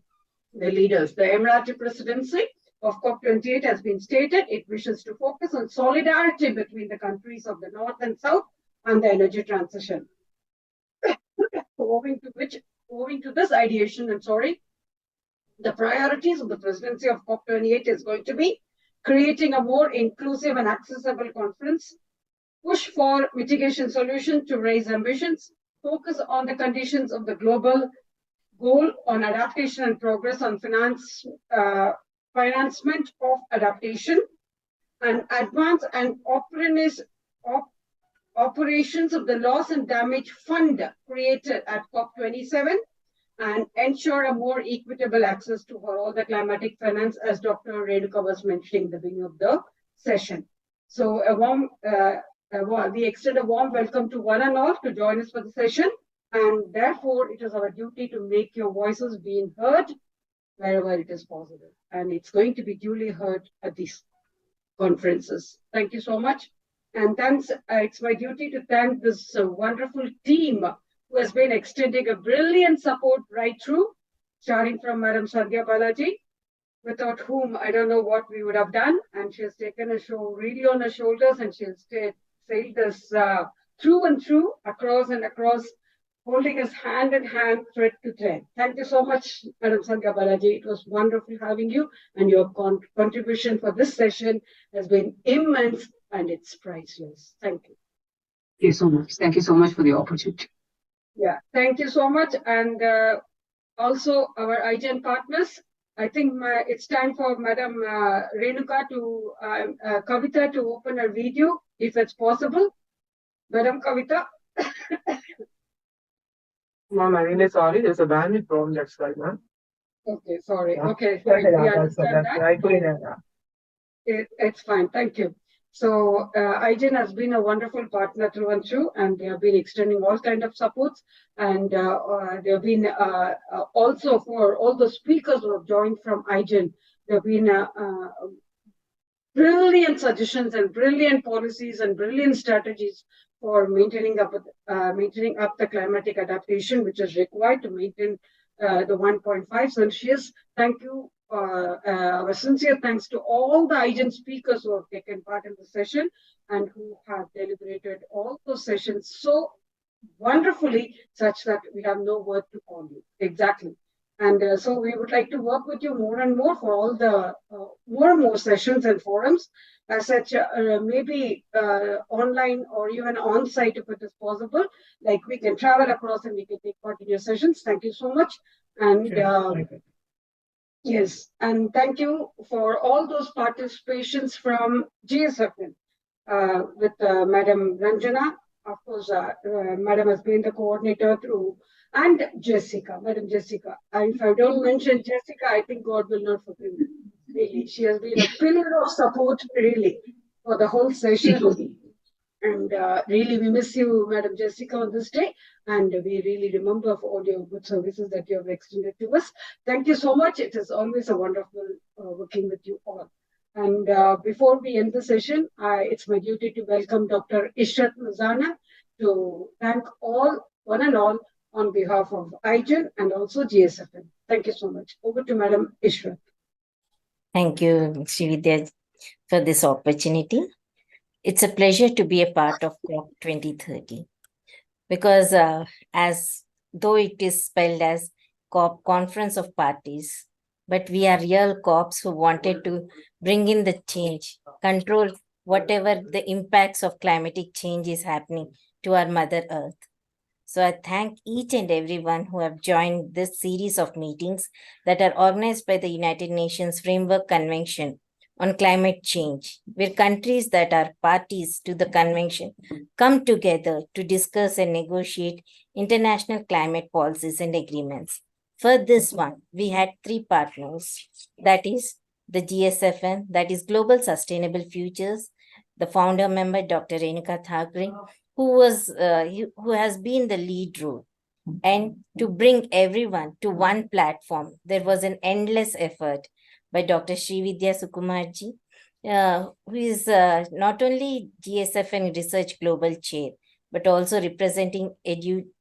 leaders. The Emirati presidency of COP28 has been stated. It wishes to focus on solidarity between the countries of the North and South and the energy transition. Owing to this ideation, the priorities of the presidency of COP28 is going to be creating a more inclusive and accessible conference, push for mitigation solutions to raise ambitions, focus on the conditions of the global goal on adaptation and progress on financement of adaptation, and advance and operations of the loss and damage fund created at COP27, and ensure a more equitable access to all the climatic finance, as Dr. Renuka was mentioning at the beginning of the session. So we extend a warm welcome to one and all to join us for the session, and therefore it is our duty to make your voices being heard wherever it is possible. And it's going to be duly heard at these conferences. Thank you so much. And thanks, it's my duty to thank this wonderful team who has been extending a brilliant support right through, starting from Madam Sandhya Balaji, without whom I don't know what we would have done. And she has taken a show really on her shoulders, and she has sailed us through and through, across and across, holding us hand in hand, thread to thread. Thank you so much, Madam Sandhya Balaji. It was wonderful having you, and your contribution for this session has been immense, and it's priceless. Thank you. Thank you so much. Thank you so much for the opportunity. Yeah, thank you so much. And also our IGEN partners. I think it's time for Madam Renuka to, Kavita to open her video, if it's possible. Madam Kavita. Ma'am, I'm really sorry. There's a bandwidth problem. That's right, ma'am. Okay, sorry. Yeah. Okay, Yeah, fine. We that's understand that. right. It's fine. Thank you. So IGEN has been a wonderful partner through and through, and they have been extending all kinds of supports. And they have been also for all the speakers who have joined from IGEN, there have been brilliant suggestions and brilliant policies and brilliant strategies for maintaining up the climatic adaptation, which is required to maintain the 1.5 Celsius. Thank you. Our sincere thanks to all the IGEN speakers who have taken part in the session and who have deliberated all those sessions so wonderfully, such that we have no word to call you. Exactly. And so we would like to work with you more and more for all the more and more sessions and forums, as such, maybe online or even on-site if it is possible. Like we can travel across and we can take part in your sessions. Thank you so much. And yes, and thank you for all those participations from GSFN with Madam Ranjana. Of course, Madam has been the coordinator through, and Jessica, Madam Jessica. And if I don't mention Jessica, I think God will not forgive me. Really, she has been a pillar of support, really, for the whole session. And really, we miss you, Madam Jessica, on this day. And we really remember for all your good services that you have extended to us. Thank you so much. It is always a wonderful working with you all. And before we end the session, it's my duty to welcome Dr. Ishrat Mazana to thank one and all, on behalf of IGEN and also GSFN. Thank you so much. Over to Madam Ishrat. Thank you, Srividhya, for this opportunity. It's a pleasure to be a part of COP 2030 because as though it is spelled as COP, Conference of Parties, but we are real COPs who wanted to bring in the change, control whatever the impacts of climatic change is happening to our Mother Earth. So I thank each and everyone who have joined this series of meetings that are organized by the United Nations Framework Convention on Climate Change, where countries that are parties to the convention come together to discuss and negotiate international climate policies and agreements. For this one, we had three partners, that is the GSFN, that is Global Sustainable Futures, the founder member, Dr. Renuka Thakore, who has been the lead role. And to bring everyone to one platform, there was an endless effort by Dr. Srividhya Sukumar ji, who is not only GSFN Research Global Chair, but also representing EduGate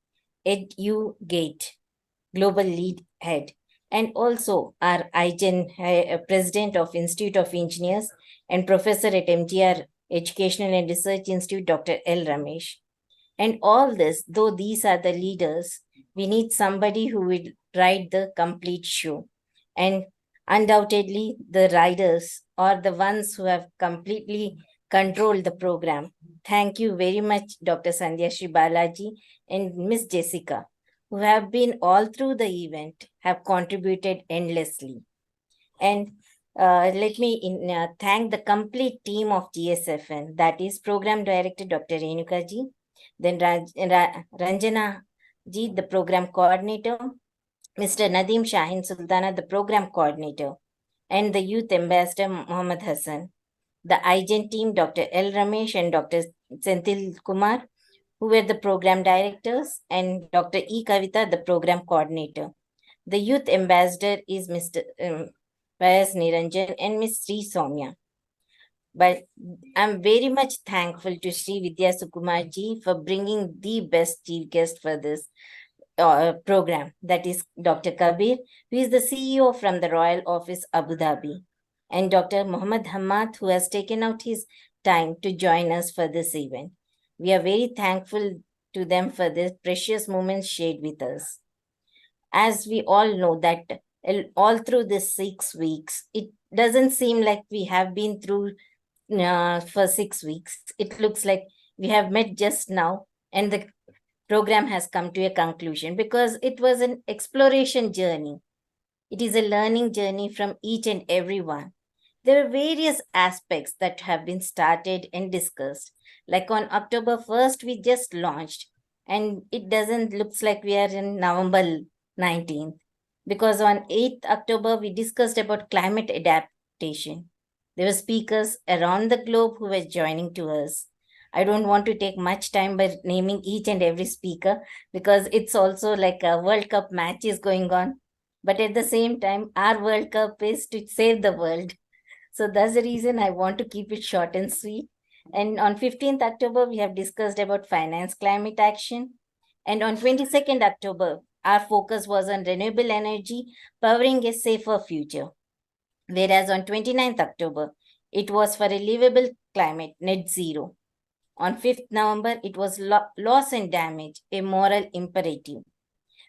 Global Lead Head, and also our IGEN President of Institute of Engineers and Professor at M.G.R. Educational and Research Institute, Dr. L. Ramesh. And all this, though these are the leaders, we need somebody who will ride the complete show. And undoubtedly, the riders are the ones who have completely controlled the program. Thank you very much, Dr. Sandhya Shri Balaji and Miss Jessica, who have been all through the event, have contributed endlessly. And let me thank the complete team of GSFN, that is Program Director Dr. Renuka ji, then Ranjana ji, the Program Coordinator, Mr. Nadeem Shahin Sultana, the Program Coordinator, and the Youth Ambassador Mohammed Hassan, the IGEN team, Dr. L. Ramesh and Dr. Senthil Kumar, who were the Program Directors, and Dr. E. Kavita, the Program Coordinator. The Youth Ambassador is Mr. Vyas Niranjan and Ms. Sri Soumya. But I'm very much thankful to Srividhya Sukumar ji for bringing the best chief guest for this program, that is Dr. Kabir, who is the CEO from the Royal Office, Abu Dhabi, and Dr. Muhammad Hamad, who has taken out his time to join us for this event. We are very thankful to them for this precious moments shared with us. As we all know that all through this 6 weeks, it doesn't seem like we have been through for 6 weeks. It looks like we have met just now and the program has come to a conclusion, because it was an exploration journey. It is a learning journey from each and every one. There are various aspects that have been started and discussed. Like on October 1st, we just launched, and it doesn't looks like we are in November 19th, because on 8th October, we discussed about climate adaptation. There were speakers around the globe who were joining to us. I don't want to take much time by naming each and every speaker, because it's also like a World Cup match is going on. But at the same time, our World Cup is to save the world. So that's the reason I want to keep it short and sweet. And on 15th October, we have discussed about finance climate action. And on 22nd October, our focus was on renewable energy, powering a safer future. Whereas on 29th October, it was for a livable climate, net zero. On 5th November, it was loss and damage, a moral imperative,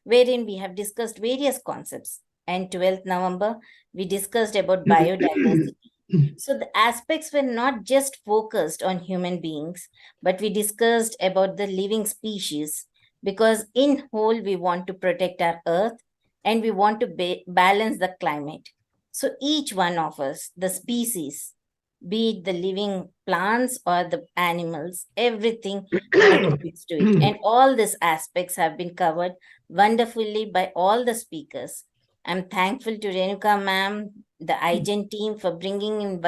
wherein we have discussed various concepts. And 12th November, we discussed about biodiversity. So the aspects were not just focused on human beings, but we discussed about the living species, because in whole, we want to protect our earth and we want to balance the climate. So each one of us, the species, be it the living plants or the animals, everything contributes to it. And all these aspects have been covered wonderfully by all the speakers. I'm thankful to Renuka ma'am, the IGEN team, for bringing in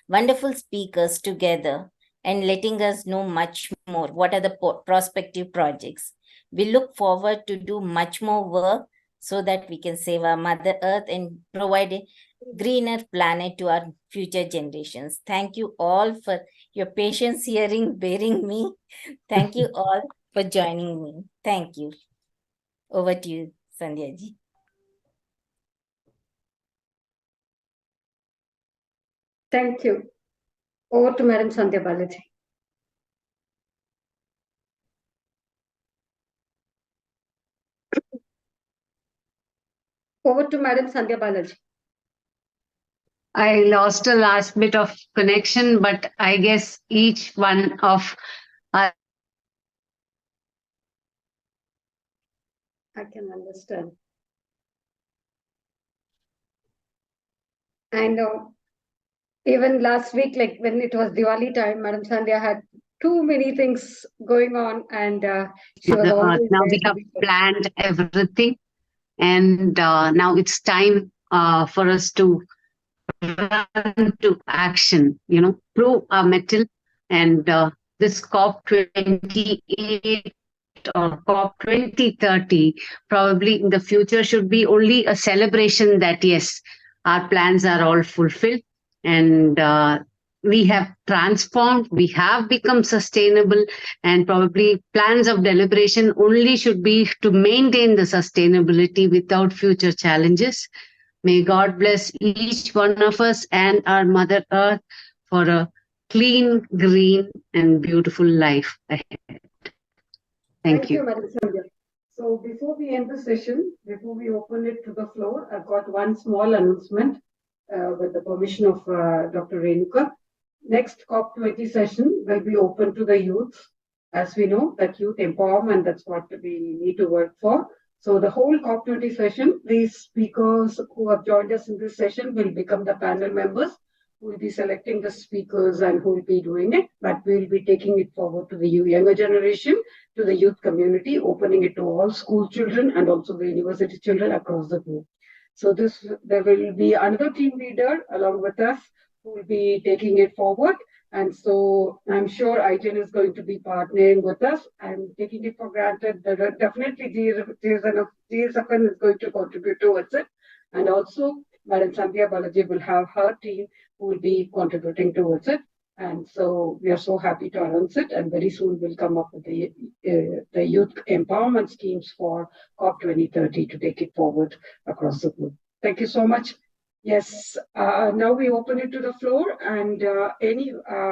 wonderful speakers together and letting us know much more. What are the prospective projects? We look forward to do much more work so that we can save our Mother Earth and provide a greener planet to our future generations. Thank you all for your patience bearing me. Thank you all for joining me. Thank you. Over to you, Sandhya ji. Thank you. Over to Madam Sandhya Balaji. Over to Madam Sandhya Balaji. I lost a last bit of connection, but I guess each one of I can understand. And even last week, like when it was Diwali time, Madam Sandhya had too many things going on, and she was always Now there we to have be planned everything, and now it's time for us to run to action, prove our mettle. And this COP28 or COP 2030 probably in the future should be only a celebration that, yes, our plans are all fulfilled, and we have transformed, we have become sustainable, and probably plans of deliberation only should be to maintain the sustainability without future challenges. May God bless each one of us and our Mother Earth for a clean, green, and beautiful life ahead. Thank you. Madam Sandhya. So before we end the session, before we open it to the floor, I've got one small announcement with the permission of Dr. Renuka. Next COP20 session will be open to the youth. As we know, that youth empowerment, that's what we need to work for. So the whole COP20 session, these speakers who have joined us in this session will become the panel members who will be selecting the speakers and who will be doing it. But we'll be taking it forward to the younger generation, to the youth community, opening it to all school children and also the university children across the globe. So there will be another team leader along with us who will be taking it forward. And so I'm sure IGEN is going to be partnering with us. I'm taking it for granted that definitely GSFN is going to contribute towards it. And also Madam Sandhya Balaji will have her team who will be contributing towards it. And so we are so happy to announce it. And very soon we'll come up with the youth empowerment schemes for COP 2030 to take it forward across the globe. Thank you so much. Yes, now we open it to the floor, and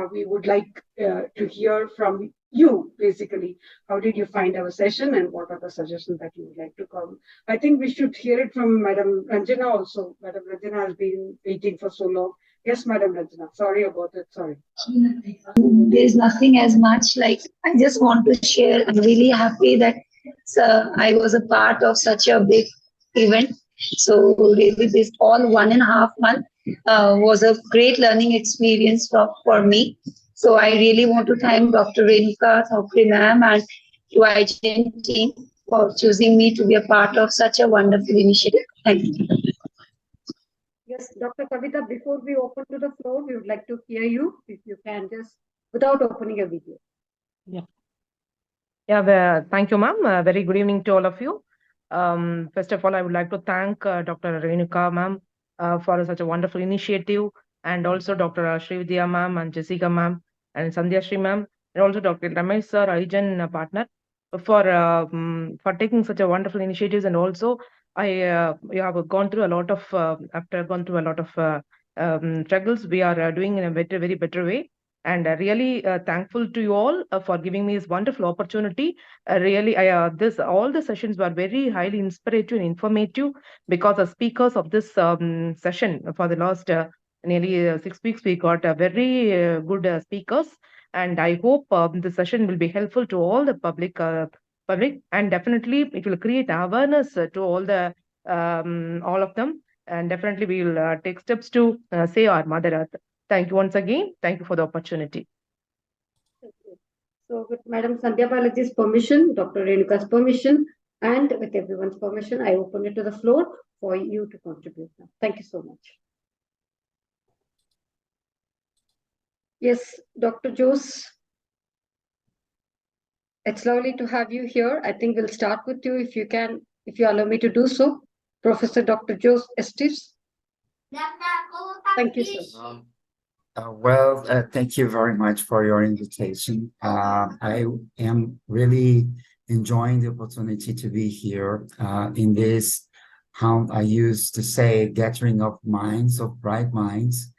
we would like to hear from you, basically. How did you find our session, and what are the suggestions that you would like to come? I think we should hear it from Madam Ranjana also. Madam Ranjana has been waiting for so long. Yes, Madam Ranjana. Sorry about it. Sorry. There's nothing as much like I just want to share. I'm really happy that I was a part of such a big event. So really this all 1.5 months was a great learning experience for me. So I really want to thank Dr. Renuka, Thakore ma'am, and to IGEN team for choosing me to be a part of such a wonderful initiative. Thank you. Yes, Dr. Kavita, before we open to the floor, we would like to hear you, if you can, just without opening a video. Yeah, thank you, ma'am. Very good evening to all of you. First of all, I would like to thank Dr. Renuka, ma'am, for such a wonderful initiative, and also Dr. Srividhya, ma'am, and Jessica, ma'am, and Sandhya Shri, ma'am, and also Dr. Ramesh, sir, IGEN partner, for taking such a wonderful initiatives. And also, you have gone through a lot of struggles. We are doing in a very better way. And really thankful to you all for giving me this wonderful opportunity. Really, all the sessions were very highly inspirative and informative, because the speakers of this session for the last nearly 6 weeks, we got very good speakers. And I hope the session will be helpful to all the public, and definitely it will create awareness to all of them. And definitely we will take steps to save our Mother Earth. Thank you once again. Thank you for the opportunity. So with Madam Sandhya Balaji's permission, Dr. Renuka's permission, and with everyone's permission, I open it to the floor for you to contribute now. Thank you so much. Yes, Dr. Jose, it's lovely to have you here. I think we'll start with you if you allow me to do so. Professor Dr. Jose Estes. Thank you, sir. Thank you very much for your invitation. I am really enjoying the opportunity to be here in this, how I used to say, gathering of minds, of bright minds,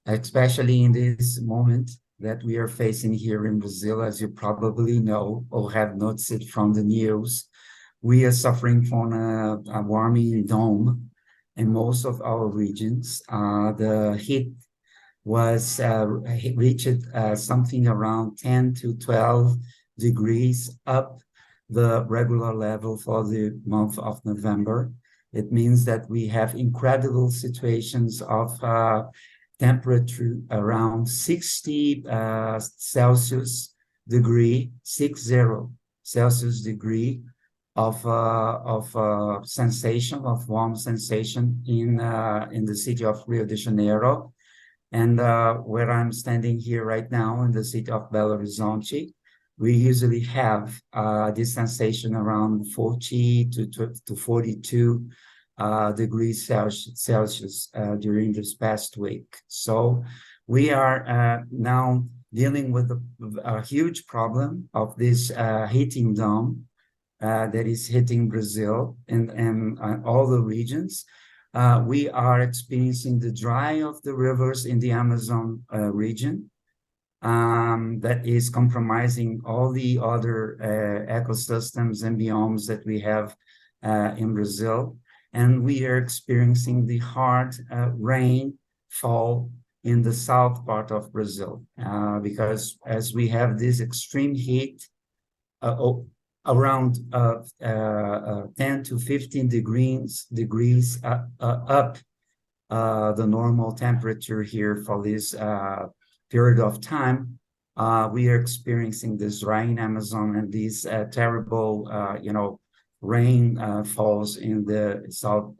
especially in this moment that we are facing here in Brazil. As you probably know or have noticed from the news, we are suffering from a warming dome in most of our regions. The heat was reached something around 10 to 12 degrees up the regular level for the month of November. It means that we have incredible situations of temperature around 60 Celsius degree, 60 Celsius degree of sensation, of warm sensation in the city of Rio de Janeiro. And where I'm standing here right now in the city of Belo Horizonte, we usually have this sensation around 40 to 42 degrees Celsius during this past week. So we are now dealing with a huge problem of this heating dome that is hitting Brazil and all the regions. We are experiencing the dry of the rivers in the Amazon region that is compromising all the other ecosystems and biomes that we have in Brazil. And we are experiencing the hard rainfall in the south part of Brazil because as we have this extreme heat, around 10 to 15 degrees up the normal temperature here for this period of time. We are experiencing this rain Amazon and these terrible, rain falls in the south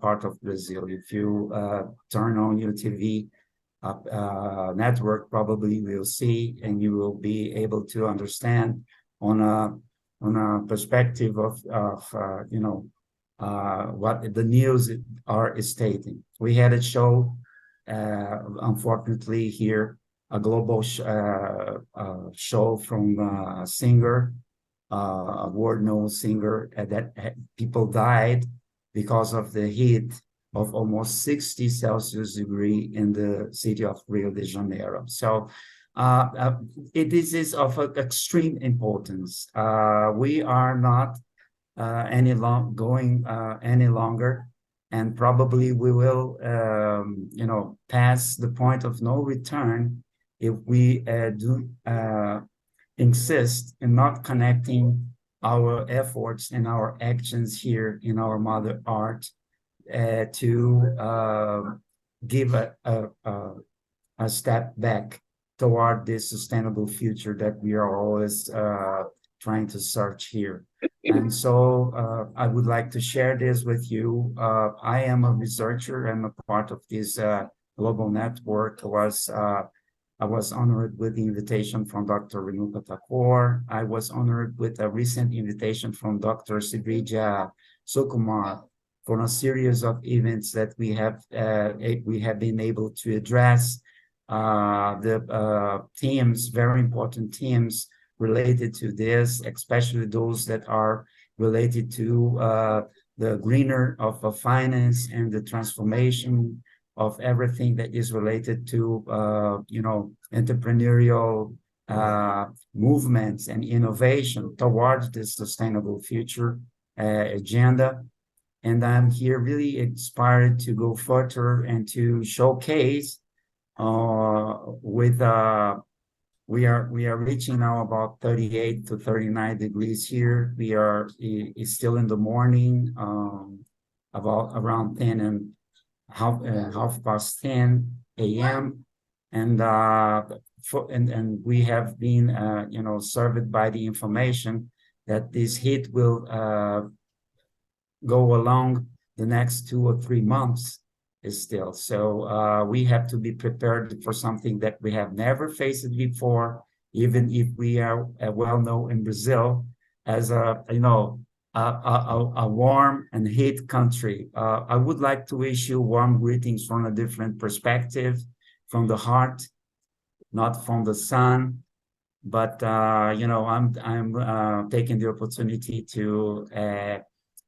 part of Brazil. If you turn on your TV network, probably will see, and you will be able to understand on a perspective of what the news are stating. We had a show, unfortunately here, a global show from a singer, a world-known singer, that people died because of the heat of almost 60 Celsius degree in the city of Rio de Janeiro. So this is of extreme importance. We are not any longer, and probably we will, pass the point of no return if we do insist in not connecting our efforts and our actions here in our Mother Earth to give a step back toward this sustainable future that we are always trying to search here. And so I would like to share this with you. I am a researcher. I'm a part of this global network. I was honored with the invitation from Dr. Renuka Thakore. I was honored with a recent invitation from Dr. Srividhya Sukumar for a series of events that we have been able to address the themes, very important themes related to this, especially those that are related to the greener of finance and the transformation of everything that is related to, entrepreneurial movements and innovation towards this sustainable future agenda. And I'm here really inspired to go further and to showcase we are reaching now about 38 to 39 degrees here. It's still in the morning, about around 10 and half past 10 a.m. And we have been, served by the information that this heat will go along the next 2 or 3 months still. So we have to be prepared for something that we have never faced before, even if we are well known in Brazil as a warm and heat country. I would like to wish you warm greetings from a different perspective, from the heart, not from the sun. But I'm taking the opportunity to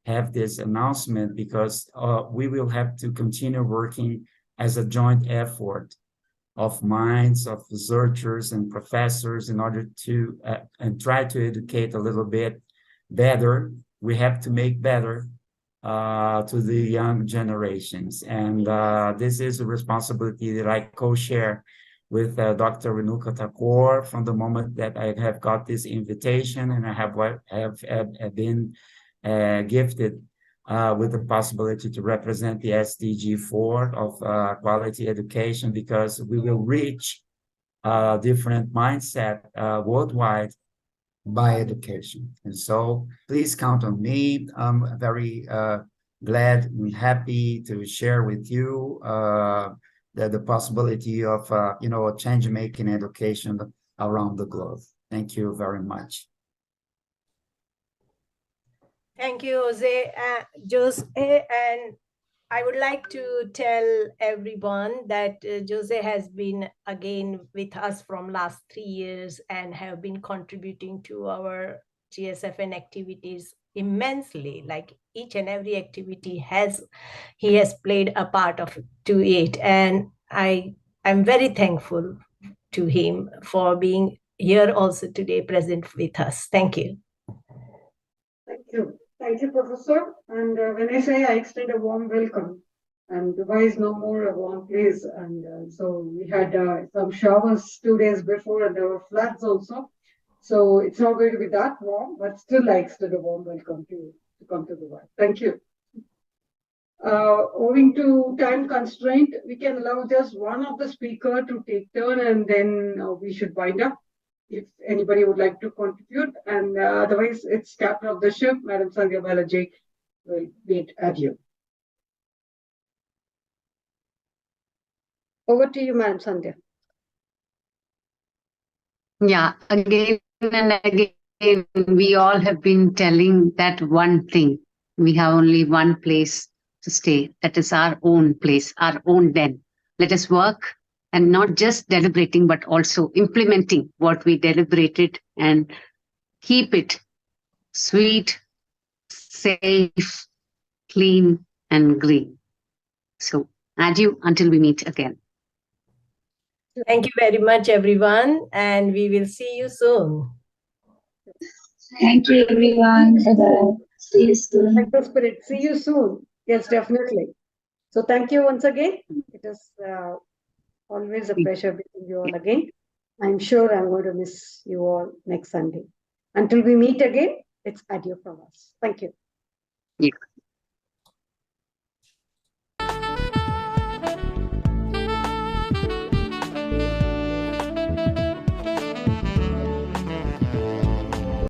have this announcement because we will have to continue working as a joint effort of minds, of researchers and professors in order to and try to educate a little bit better. We have to make better to the young generations. And this is a responsibility that I co-share with Dr. Renuka Thakore from the moment that I have got this invitation, and I have been gifted with the possibility to represent the SDG 4 of quality education, because we will reach different mindset worldwide by education. And so please count on me. I'm very glad and happy to share with you the possibility of a change-making education around the globe. Thank you very much. Thank you, Jose. And I would like to tell everyone that Jose has been again with us from last 3 years and have been contributing to our GSFN activities immensely. Like each and every activity he has played a part to it. And I'm very thankful to him for being here also today present with us. Thank you. Thank you. Thank you, Professor. And when I say I extend a warm welcome, and Dubai is no more a warm place. And so we had some showers 2 days before, and there were floods also. So it's not going to be that warm, but still I extend a warm welcome to come to Dubai. Thank you. Owing to time constraint, we can allow just one of the speaker to take turn, and then we should wind up. If anybody would like to contribute, and otherwise it's captain of the ship, Madam Sandhya Balaji, will wait at you. Over to you, Madam Sandhya. Yeah, again and again, we all have been telling that one thing. We have only one place to stay. That is our own place, our own den. Let us work, and not just deliberating, but also implementing what we deliberated, and keep it sweet, safe, clean, and green. So, adieu until we meet again. Thank you very much, everyone, and we will see you soon. Thank you, everyone. See you soon. Thank you, Spirit. See you soon. Yes, definitely. So thank you once again. It is always a pleasure meeting you all again. I'm sure I'm going to miss you all next Sunday. Until we meet again, it's adieu from us. Thank you. Yeah.